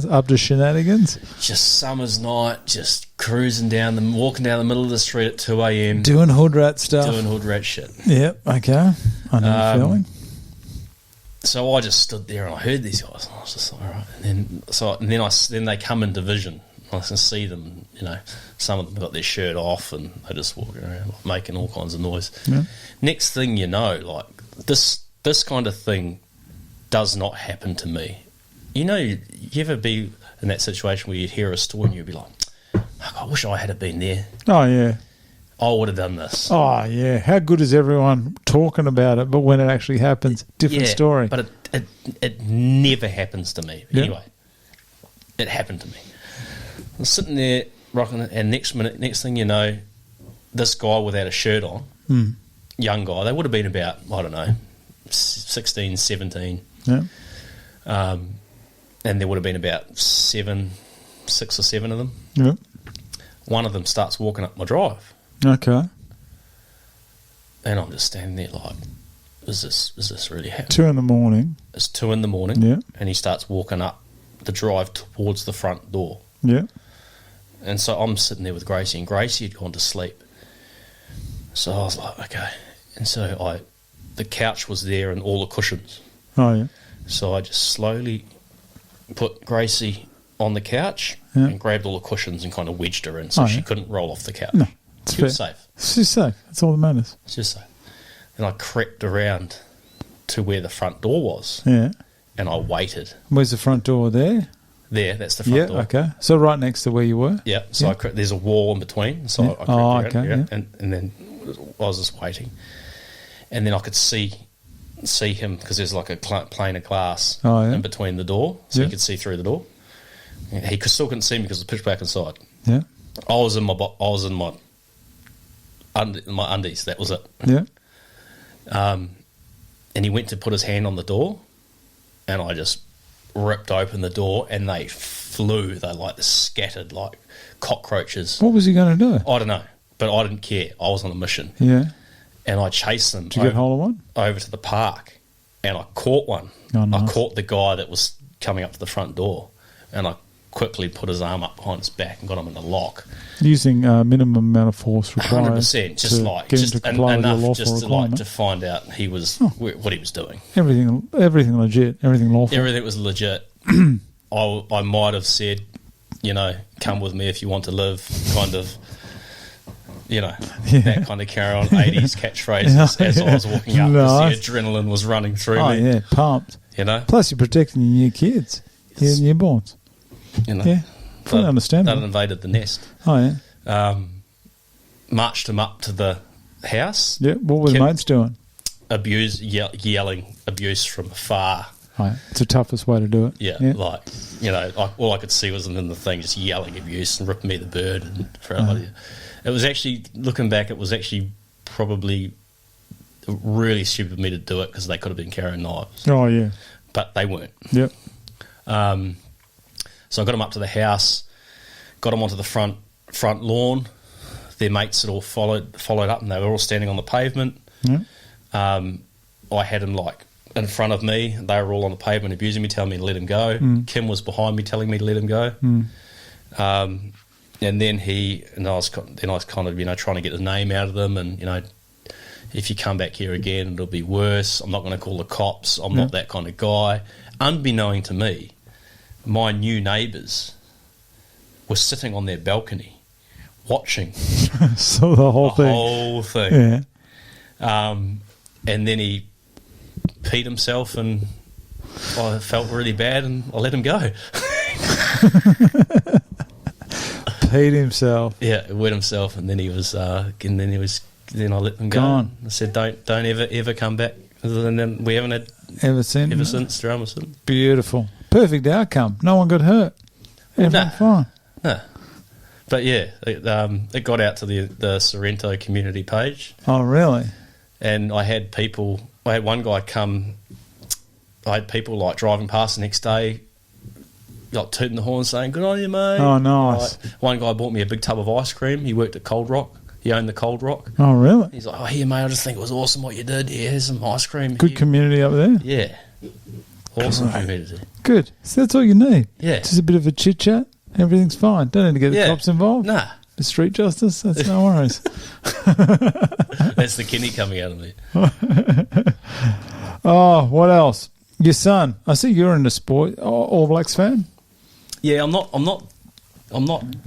up to shenanigans. Just summer's night, just cruising walking down the middle of the street at 2 a.m. Doing hood rat stuff. Doing hood rat shit. Yep. Okay. I know the feeling. So I just stood there and I heard these guys, and I was just like, all right. And then they come in division. I can see them, some of them got their shirt off and they just walking around making all kinds of noise. Yeah. Next thing you know, like this kind of thing does not happen to me. You know, you ever be in that situation where you'd hear a story and you'd be like, I wish I had been there. Oh, yeah. I would have done this. Oh, yeah. How good is everyone talking about it, but when it actually happens, different story. But it never happens to me. Yeah. Anyway, it happened to me. I'm sitting there rocking it, and next thing you know, this guy without a shirt on, young guy, they would have been about, I don't know, 16, 17. Yeah. And there would have been about 6 or 7 of them. Yeah. One of them starts walking up my drive. Okay. And I'm just standing there like, is this really happening? 2 a.m. It's 2 a.m. Yeah. And he starts walking up the drive towards the front door. Yeah. And so I'm sitting there with Gracie, and Gracie had gone to sleep. So I was like, okay. And so the couch was there and all the cushions. Oh, yeah. So I just slowly put Gracie on the couch Yeah. and grabbed all the cushions and kind of wedged her in so she yeah. couldn't roll off the couch. No, it's She was fair. safe. It's just safe. That's all that matters. It's just safe. Then I crept around to where the front door was, Yeah. and I waited. Where's the front door there? There, that's the front Yeah, door. okay. So right next to where you were? Yeah, so Yeah. there's a wall in between, so Yeah. I crept Oh, around, okay, yeah. and then I was just waiting. And then I could see him, because there's like a pane of glass in between the door, so Yeah. you could see through the door. And he still couldn't see me because it was pitch black inside. Yeah. I was in my undies. That was it. Yeah. And he went to put his hand on the door, and I just ripped open the door, and they flew. They scattered like cockroaches. What was he going to do? I don't know, but I didn't care. I was on a mission, Yeah. and I chased them. Did you get hold of one? Over to the park, and I caught one. Oh, nice. I caught the guy that was coming up to the front door, and I quickly put his arm up behind his back and got him in the lock. Using minimum amount of force required. 100%, just to like get just him to comply with your enough, lawful just to requirement. to find out he was what he was doing. Everything legit. Everything lawful. Everything was legit. I might have said, come with me if you want to live, kind of, that kind of carry on 80s catchphrases as I was walking up, because the adrenaline was running through me. Yeah, pumped. Plus, you're protecting your new kids, your newborns. Yeah, fully understandable. That invaded the nest. Oh, yeah. Marched him up to the house. Yeah, what were the mates doing? Yelling abuse from afar. Oh, yeah. It's the toughest way to do it. Yeah. All I could see was him in the thing just yelling abuse and ripping me the bird. And it was actually, looking back, it was actually probably really stupid of me to do it, because they could have been carrying knives. Oh, yeah. But they weren't. Yep. So I got them up to the house, got them onto the front lawn. Their mates had all followed up, and they were all standing on the pavement. Yeah. I had them in front of me. They were all on the pavement abusing me, telling me to let him go. Kim was behind me, telling me to let him go. And then I was kind of trying to get the name out of them, and if you come back here again, it'll be worse. I'm not going to call the cops. I'm not that kind of guy. Unbeknown to me, my new neighbours were sitting on their balcony watching So the whole thing. Yeah. And then he peed himself, and I felt really bad, and I let him go. Peed himself. Yeah, wet himself, and then he was, then I let them go. Gone. I said, don't ever come back. And then we haven't had Ever since. drama since. Beautiful. Perfect outcome. No one got hurt. Everyone fine. No. But yeah, it got out to the Sorrento community page. Oh, really? And I had one guy come, I had people driving past the next day, tooting the horn saying, good on you, mate. Oh, nice. One guy bought me a big tub of ice cream. He worked at Cold Rock. He owned the Cold Rock. Oh, really? He's like, oh, here, mate, I just think it was awesome what you did. Yeah, here's some ice cream. Good community up there. Yeah. Awesome community. Good. So that's all you need. Yeah. Just a bit of a chit-chat. Everything's fine. Don't need to get the cops involved. Nah. The street justice, that's no worries. That's the Kenny coming out of me. Oh, what else? Your son. I see you're into sport. All Blacks fan? Yeah, I'm not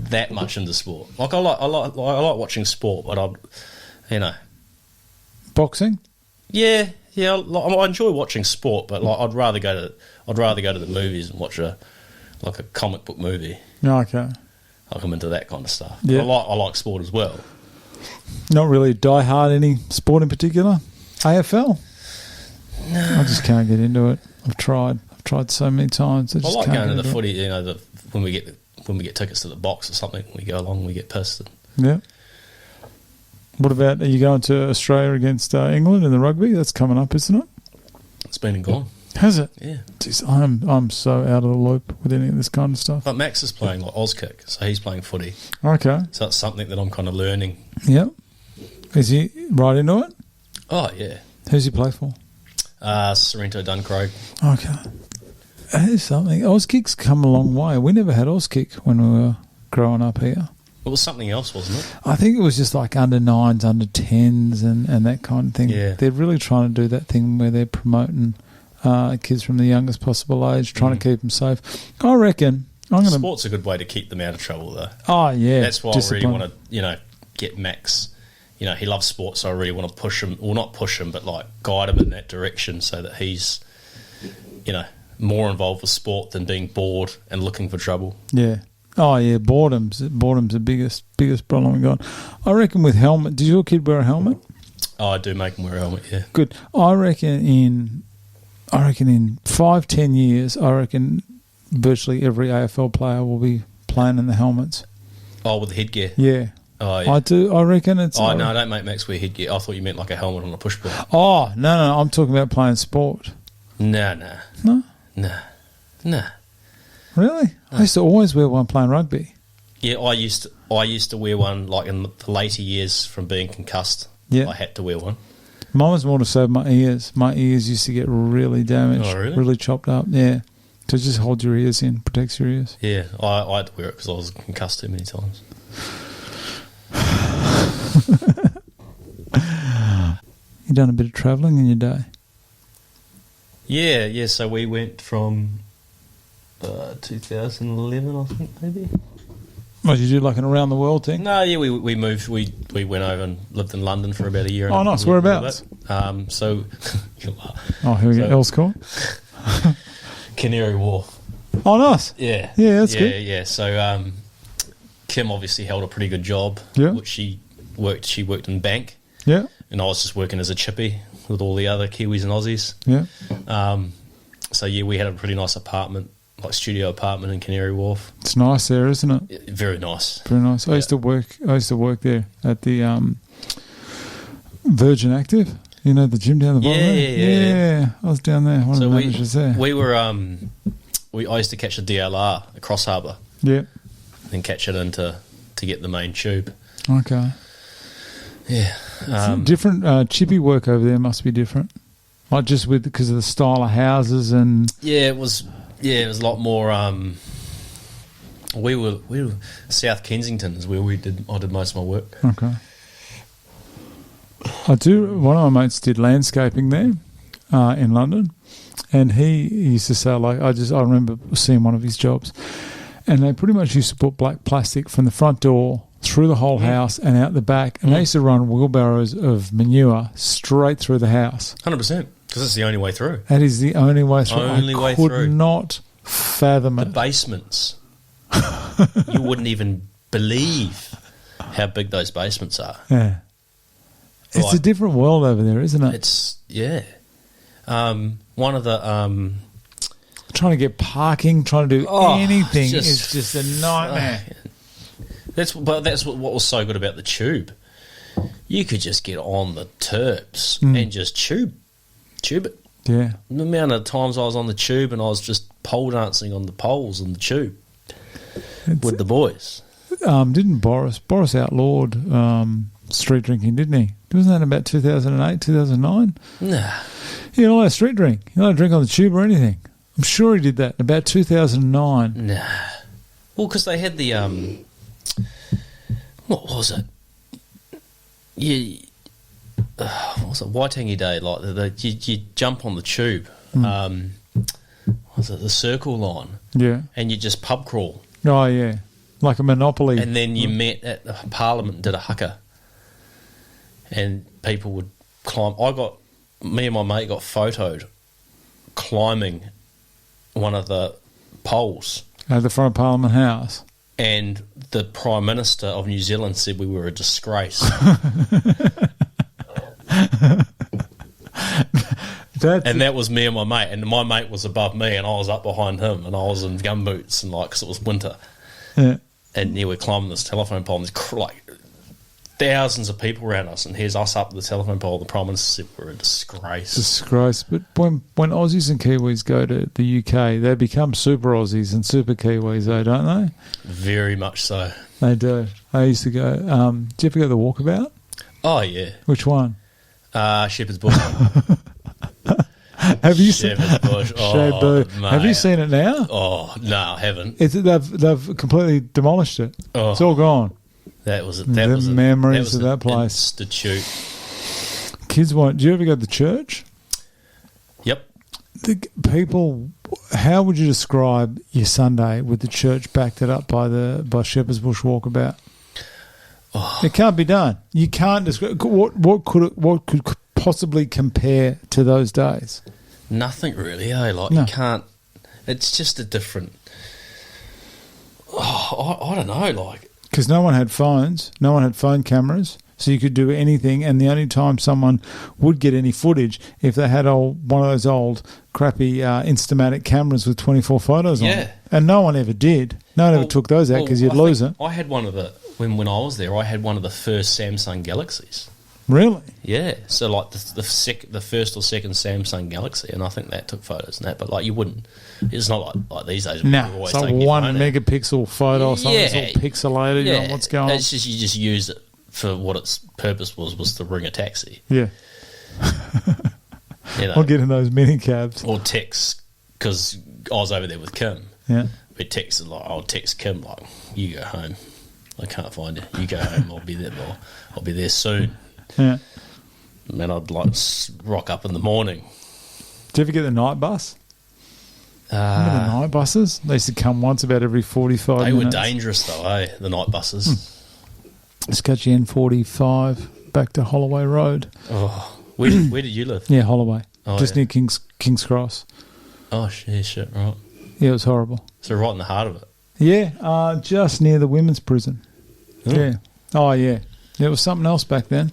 that much into sport. I like watching sport, but Boxing? Yeah, Yeah, like, I enjoy watching sport, but like I'd rather go to the movies and watch a comic book movie. Okay. Like I'm into that kind of stuff. Yeah. I like sport as well. Not really die hard any sport in particular? AFL? No. I just can't get into it. I've tried so many times. I like going to the footy, you know, when we get tickets to the box or something, we go along, we get pissed. Yeah. What about, are you going to Australia against England in the rugby? That's coming up, isn't it? It's been and gone. Has it? Yeah. Jeez, I'm so out of the loop with any of this kind of stuff. But Max is playing like Auskick, so he's playing footy. Okay. So that's something that I'm kind of learning. Yep. Is he right into it? Oh, yeah. Who's he play for? Sorrento Duncrow. Okay. That is something. Auskick's come a long way. We never had Auskick when we were growing up here. It was something else, wasn't it? I think it was just like under 9s, under 10s and that kind of thing. Yeah. They're really trying to do that thing where they're promoting kids from the youngest possible age, trying to keep them safe. I reckon Sport's a good way to keep them out of trouble, though. Oh, yeah. That's why I really want to, get Max. You know, he loves sport, so I really want to push him, or not push him, but like guide him in that direction so that he's, more involved with sport than being bored and looking for trouble. Yeah. Oh, yeah, boredom's the biggest problem we got. I reckon with helmet, did your kid wear a helmet? Oh, I do make him wear a helmet, yeah. Good. I reckon in 5-10 years, I reckon virtually every AFL player will be playing in the helmets. Oh, with the headgear? Yeah. Oh, yeah. I do. I reckon it's... Oh, no, I don't make Max wear headgear. I thought you meant like a helmet on a push ball. Oh, no, I'm talking about playing sport. No. Really? I used to always wear one playing rugby. Yeah, I used to wear one like in the later years from being concussed. Yeah. I had to wear one. Mine was more to save my ears. My ears used to get really damaged. Oh, really? Really chopped up, yeah. So just hold your ears in, protects your ears. Yeah, I had to wear it because I was concussed too many times. You done a bit of travelling in your day? Yeah, so we went from 2011, I think, maybe. What, did you do like an around the world thing? No, yeah, we moved. We went over and lived in London for about a year. Oh, nice. Whereabouts? So, oh, here we go. Earls Court? Canary Wharf. Oh, nice. Yeah. Yeah, that's good. Yeah. So, Kim obviously held a pretty good job. Yeah. Which she worked in bank. Yeah. And I was just working as a chippy with all the other Kiwis and Aussies. Yeah. So yeah, we had a pretty nice apartment, like studio apartment in Canary Wharf. It's nice there, isn't it? Very nice. Very nice. I used to work there at the Virgin Active. You know the gym down the bottom there? Yeah. I was down there. One of the managers there. We were I used to catch a DLR at Cross Harbour. Yeah. And catch it in to get the main tube. Okay. Yeah. Different chippy work over there must be different. Like just because of the style of houses and... Yeah, it was a lot more... We were South Kensington is where I did most of my work. Okay. One of my mates did landscaping there in London, and he used to say, like, I remember seeing one of his jobs, and they pretty much used to put black plastic from the front door through the whole house and out the back, and they used to run wheelbarrows of manure straight through the house. 100%, because it's the only way through. That is the only way through. I could not fathom it. The basements. You wouldn't even believe how big those basements are. Yeah. It's a different world over there, isn't it? It's, yeah. One of the... trying to get parking, trying to do anything is just a nightmare. That's what was so good about the tube. You could just get on the terps and just tube it. Yeah. The amount of times I was on the tube and I was just pole dancing on the poles in the tube with the boys. Didn't Boris outlawed street drinking, didn't he? Wasn't that about 2008, 2009? Nah. You're not allowed to street drink. You're not allowed to drink on the tube or anything. I'm sure he did that about 2009. Nah. Well, because they had the... what was it? Yeah... what was it? Waitangi Day. Like you jump on the tube. What was it? The Circle Line. Yeah. And you just pub crawl. Oh, yeah. Like a Monopoly. And then you met at the Parliament and did a haka. And people would climb. me and my mate got photoed climbing one of the poles. At the front of Parliament House. And the Prime Minister of New Zealand said we were a disgrace. And that was me and my mate. And my mate was above me, and I was up behind him, and I was in gumboots, and because it was winter. Yeah. And we're climbing this telephone pole, and there's thousands of people around us, and here's us up the telephone pole. The Prime Minister said we're a disgrace. Disgrace. But when Aussies and Kiwis go to the UK, they become super Aussies and super Kiwis, though, don't they? Very much so. They do. I used to go. Did you ever go to the Walkabout? Oh, yeah. Which one? Shepherd's Bush. Have you Shepherd's Bush. Have you seen it now? Oh, no, I haven't. They've completely demolished it. Oh. It's all gone. That was memories of that place. Institute. Kids want. Do you ever go to the church? Yep. The people. How would you describe your Sunday with the church backed it up by Shepherd's Bush Walkabout? Oh. It can't be done. You can't describe. What could possibly compare to those days? Nothing really. No. You can't. It's just a different. I don't know. Because no one had phones, no one had phone cameras, so you could do anything. And the only time someone would get any footage if they had one of those old crappy Instamatic cameras with 24 photos on it. And no one ever did. No one ever took those out because you'd lose it. I had one of when I was there, I had one of the first Samsung Galaxies. Really? Yeah. So the first or second Samsung Galaxy, and I think that took photos and that. But you wouldn't. It's not like these days. No, it's like 1 megapixel photo or something. It's all pixelated. Yeah. You know what's going on? It's just you just use it for what its purpose was to ring a taxi. Yeah. I'll get in those mini cabs or text because I was over there with Kim. Yeah. We texted I'll text Kim you go home. I can't find you. You go home. I'll be there. I'll be there soon. Yeah. And then I'd rock up in the morning. Do you ever get the night bus? Remember the night buses? They used to come once about every 45 minutes. They were dangerous though, the night buses. Let's catch you N45 back to Holloway Road. Oh, where did you live? Yeah, Holloway. Oh, just near King's Cross. Oh, shit, right. Yeah, it was horrible. So right in the heart of it? Yeah, just near the women's prison. Oh. Yeah. Oh, yeah. There was something else back then.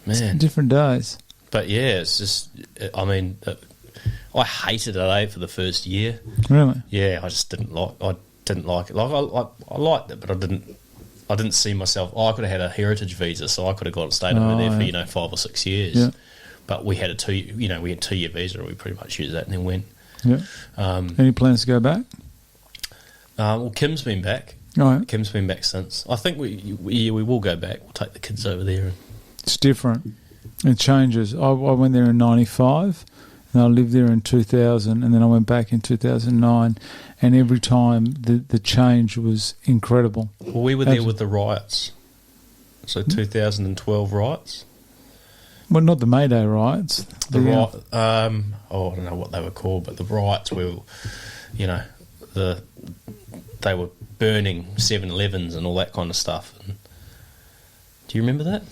Man. Different days. But yeah, it's just, I hated it for the first year. Really? Yeah, I just didn't like it. I liked it, but I didn't see myself. I could have had a heritage visa, so I could have gone and stayed over there for 5 or 6 years. Yeah. But we had a 2-year visa, and we pretty much used that and then went. Yeah. Any plans to go back? Well, Kim's been back. Right. Kim's been back since. I think we will go back. We'll take the kids over there. It's different. It changes. I went there in 95, and I lived there in 2000, and then I went back in 2009, and every time the change was incredible. Well, we were there with the riots. So 2012 riots. Well, not the May Day riots. I don't know what they were called, but the riots were, they were burning 7-Elevens and all that kind of stuff. Do you remember that?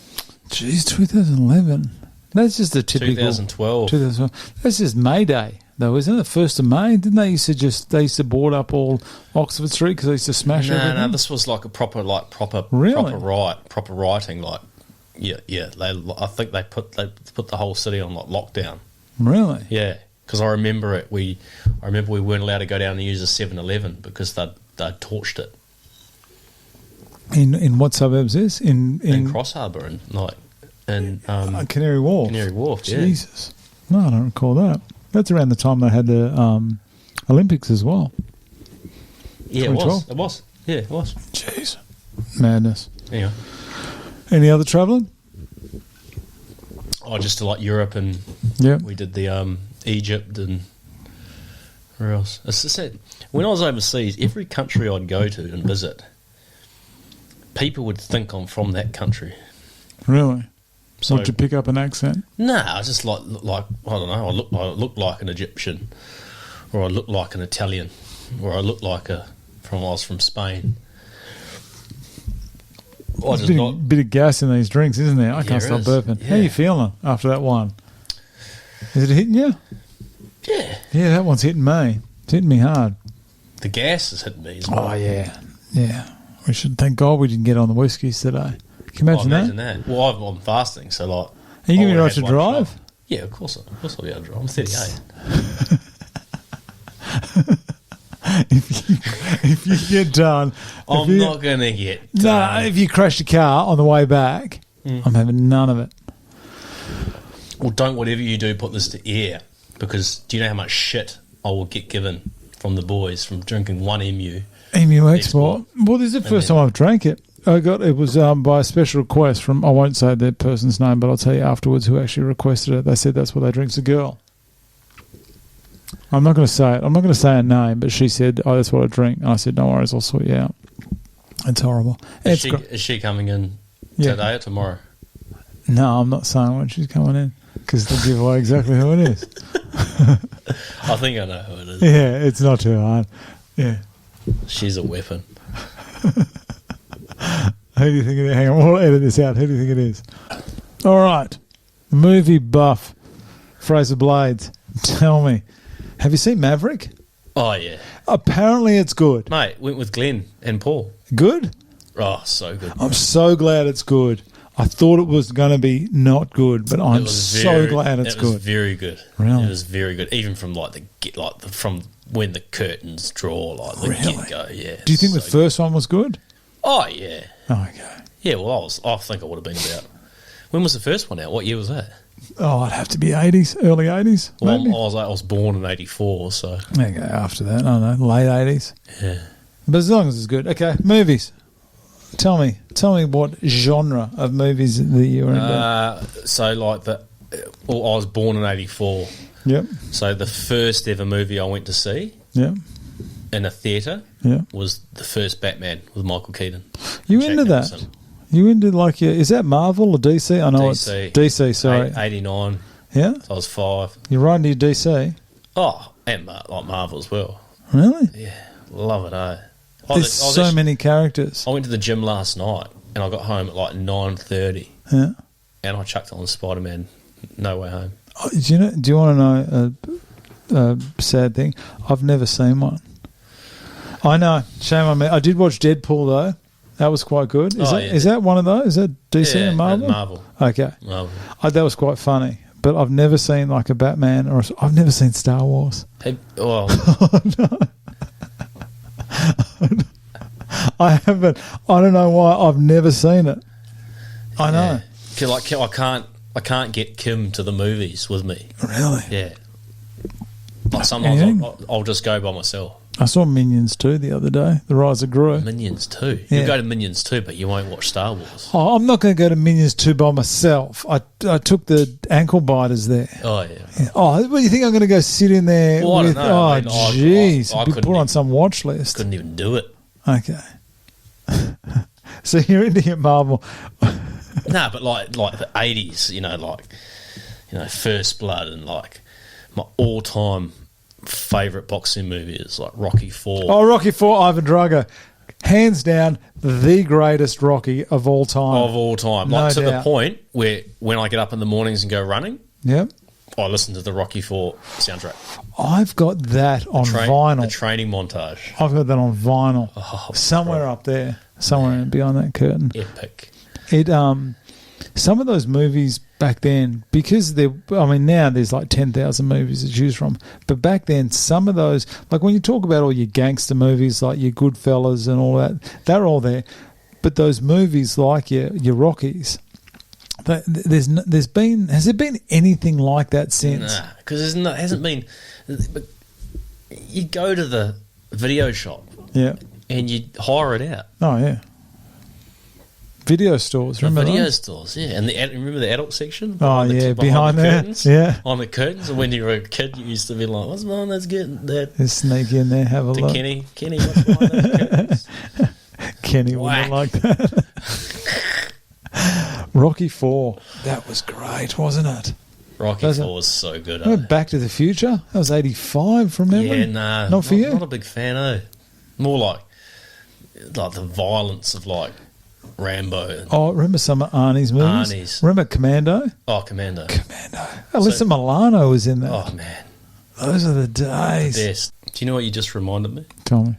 Jeez, 2011. That's just a typical 2012. That's just May Day, though, isn't it? The 1st of May. Didn't they used to board up all Oxford Street because they used to smash everything? No, this was like a proper riot, proper rioting. Yeah. I think they put the whole city on lockdown. Really? Yeah, because I remember it. I remember we weren't allowed to go down and use a 7-Eleven because they'd torched it. In what suburbs is in Cross Harbour and Canary Wharf. Canary Wharf. Yeah. Jesus, no, I don't recall that. That's around the time they had the Olympics as well. Yeah, it was. Yeah, it was. Jeez, madness. Yeah. Any other travelling? Oh, just to Europe and we did the Egypt and where else? As I said, when I was overseas, every country I'd go to and visit, people would think I'm from that country. Really? So, did you pick up an accent? No, I just like I don't know. I look like an Egyptian, or I look like an Italian, or I look like I was from Spain. There's a bit of gas in these drinks, isn't there? I can't stop burping. Yeah. How are you feeling after that one? Is it hitting you? Yeah. Yeah, that one's hitting me. It's hitting me hard. The gas is hitting me as well. Oh, yeah. Yeah. We should thank God we didn't get on the whiskies today. Can you imagine that? Well, I'm fasting, so like... Are you going to be right to drive? Shot. Yeah, of course I'll be able to drive. I'm 38. if you get done... I'm not going to get done. No, if you crash the car on the way back, I'm having none of it. Well, don't whatever you do put this to air, because do you know how much shit I will get given from the boys from drinking one emu? Emu Export. Well, this is the first time I've drank it. It was by a special request from, I won't say that person's name, but I'll tell you afterwards who actually requested it. They said that's what they drink's a girl. I'm not going to say it. I'm not going to say her name, but she said, oh, that's what I drink. And I said, no worries, I'll sort you out. It's horrible. Is she coming in today or tomorrow? No, I'm not saying when she's coming in, because they'll give away exactly who it is. I think I know who it is. Yeah, it's not too hard. Yeah. She's a weapon. Who do you think it is? Hang on, we'll edit this out. Who do you think it is? All right. Movie buff. Fraser Blades. Tell me. Have you seen Maverick? Oh, yeah. Apparently it's good. Mate, went with Glenn and Paul. Good? Oh, so good. I'm so glad it's good. I thought it was going to be not good, but I'm so glad it's good. It was very good. Really? It was very good. Even from from when the curtains draw, the get-go, yeah. Do you think the first one was good? Oh, yeah. Oh, okay. Yeah, well, I think it would have been about... When was the first one out? What year was that? Oh, I'd have to be 80s, early 80s. Well, maybe. I was born in 84, so... There you go, after that, I don't know, late 80s. Yeah. But as long as it's good. Okay, movies. Tell me what genre of movies that you were into. I was born in 84. Yep. So the first ever movie I went to see in a theatre was the first Batman with Michael Keaton. You into that? You into is that Marvel or DC? I know DC. It's DC, sorry. 89. Yeah? So I was 5. You're right into your DC? Oh, and Marvel as well. Really? Yeah, love it, eh? There's so many characters. I went to the gym last night and I got home at 9:30. Yeah. And I chucked on Spider-Man No Way Home. Oh, do you want to know a sad thing? I've never seen one. I know. Shame on me. I did watch Deadpool though. That was quite good. Is that one of those? Is that DC and Marvel? Marvel. Okay. Marvel. That was quite funny. But I've never seen a Batman I've never seen Star Wars. Oh no. I haven't. I don't know why. I've never seen it. I know. I can't get Kim to the movies with me. Really? Yeah. Sometimes I'll just go by myself. I saw Minions 2 the other day, The Rise of Gru. Minions 2? Yeah. You'll go to Minions 2, but you won't watch Star Wars. Oh, I'm not going to go to Minions 2 by myself. I took the ankle biters there. Oh, yeah. Oh, what do you think I'm going to go sit in there well, with? I don't know. Oh, jeez. I be put on some watch list. Couldn't even do it. Okay. So you're into your Marvel. No, but like the 80s, First Blood and my all-time favourite boxing movie is Rocky 4. Oh, Rocky 4, Ivan Drago. Hands down, the greatest Rocky of all time. Of all time. No to doubt. the point where when I get up in the mornings and go running, yep, I listen to the Rocky 4 soundtrack. I've got that on vinyl. The training montage. I've got that on vinyl. Oh, somewhere up there. Somewhere behind that curtain. Epic. Some of those movies back then, because now there's 10,000 movies to choose from, but back then some of those, when you talk about all your gangster movies like your Goodfellas and all that, they're all there. But those movies like your Rockies, has there been anything like that since? Nah, because there hasn't been. But you go to the video shop, and you hire it out. Oh yeah. Video stores, remember video those? stores, yeah. And remember the adult section? Oh, yeah, behind the there. curtains? Yeah. On the curtains. And when you were a kid, you used to be like, what's behind those curtains? Just sneak in there, have a look. Kenny, what's behind those curtains? Kenny wouldn't like that. Rocky 4. That was great, wasn't it? Rocky 4 was so good. Back to the Future? That was 85 from memory. Yeah, nah. Not for you? Not a big fan, More like the violence of Rambo. Oh, remember some of Arnie's movies? Arnie's. Remember Commando? Oh, Commando. Alyssa Milano was in that. Oh, man. Those are the days. The best. Do you know what you just reminded me? Tell me.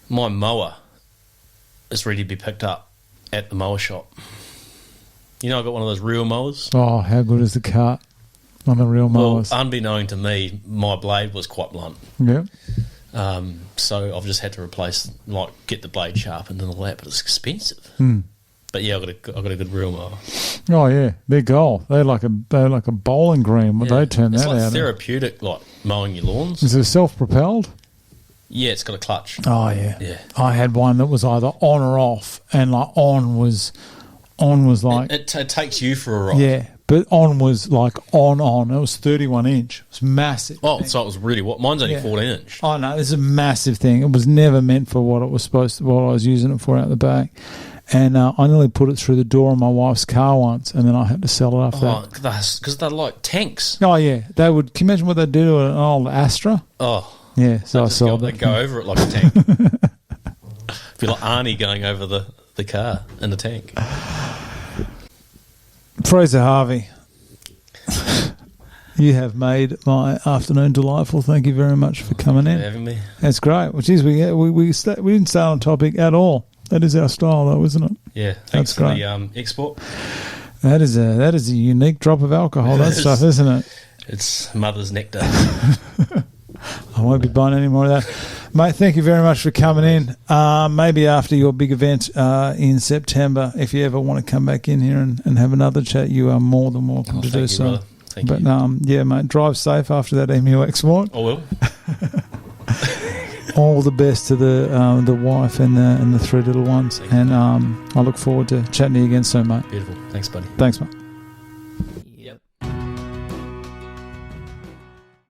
My mower is ready to be picked up at the mower shop. You know, I got one of those real mowers. Oh, how good is the cart on the real mowers? Well, unbeknown to me, my blade was quite blunt. Yeah. So I've just had to replace, get the blade sharpened and all that, but it's expensive. But yeah, I've got a good real mower. Oh yeah, they're gold. They're like a bowling green. When they turn it's that like out, therapeutic, like mowing your lawns. Is it self-propelled? Yeah, it's got a clutch. Oh yeah. Yeah. I had one that was either on or off, and like on was like it takes you for a ride. yeah, but on was like on. It was 31 inch. It was massive. Oh, so it was really mine's only 14 inch. Oh no, it's a massive thing. It was never meant for what it was supposed to. What I was using it for out the back. And I nearly put it through the door of my wife's car once, and then I had to sell it after that. Because they're like tanks. Oh, yeah. They would. Can you imagine what they'd do to an old Astra? Oh. Yeah, so I sold They it. go over it like a tank. Feel like Arnie going over the car in the tank. Fraser Harvey, you have made my afternoon delightful. Thank you very much for coming in. For having me. That's great. Well, geez, we didn't start on topic at all. That is our style, though, isn't it? Yeah, thanks for the export. That is a unique drop of alcohol. That stuff, isn't it? It's mother's nectar. I won't be buying any more of that, mate. Thank you very much for coming in. Maybe after your big event in September, if you ever want to come back in here and have another chat, you are more than welcome to do so. Brother. Thank you. Yeah, mate, drive safe after that emu export. I will. All the best to the wife and the three little ones. And I look forward to chatting to you again soon, mate. Beautiful. Thanks, buddy. Thanks, mate.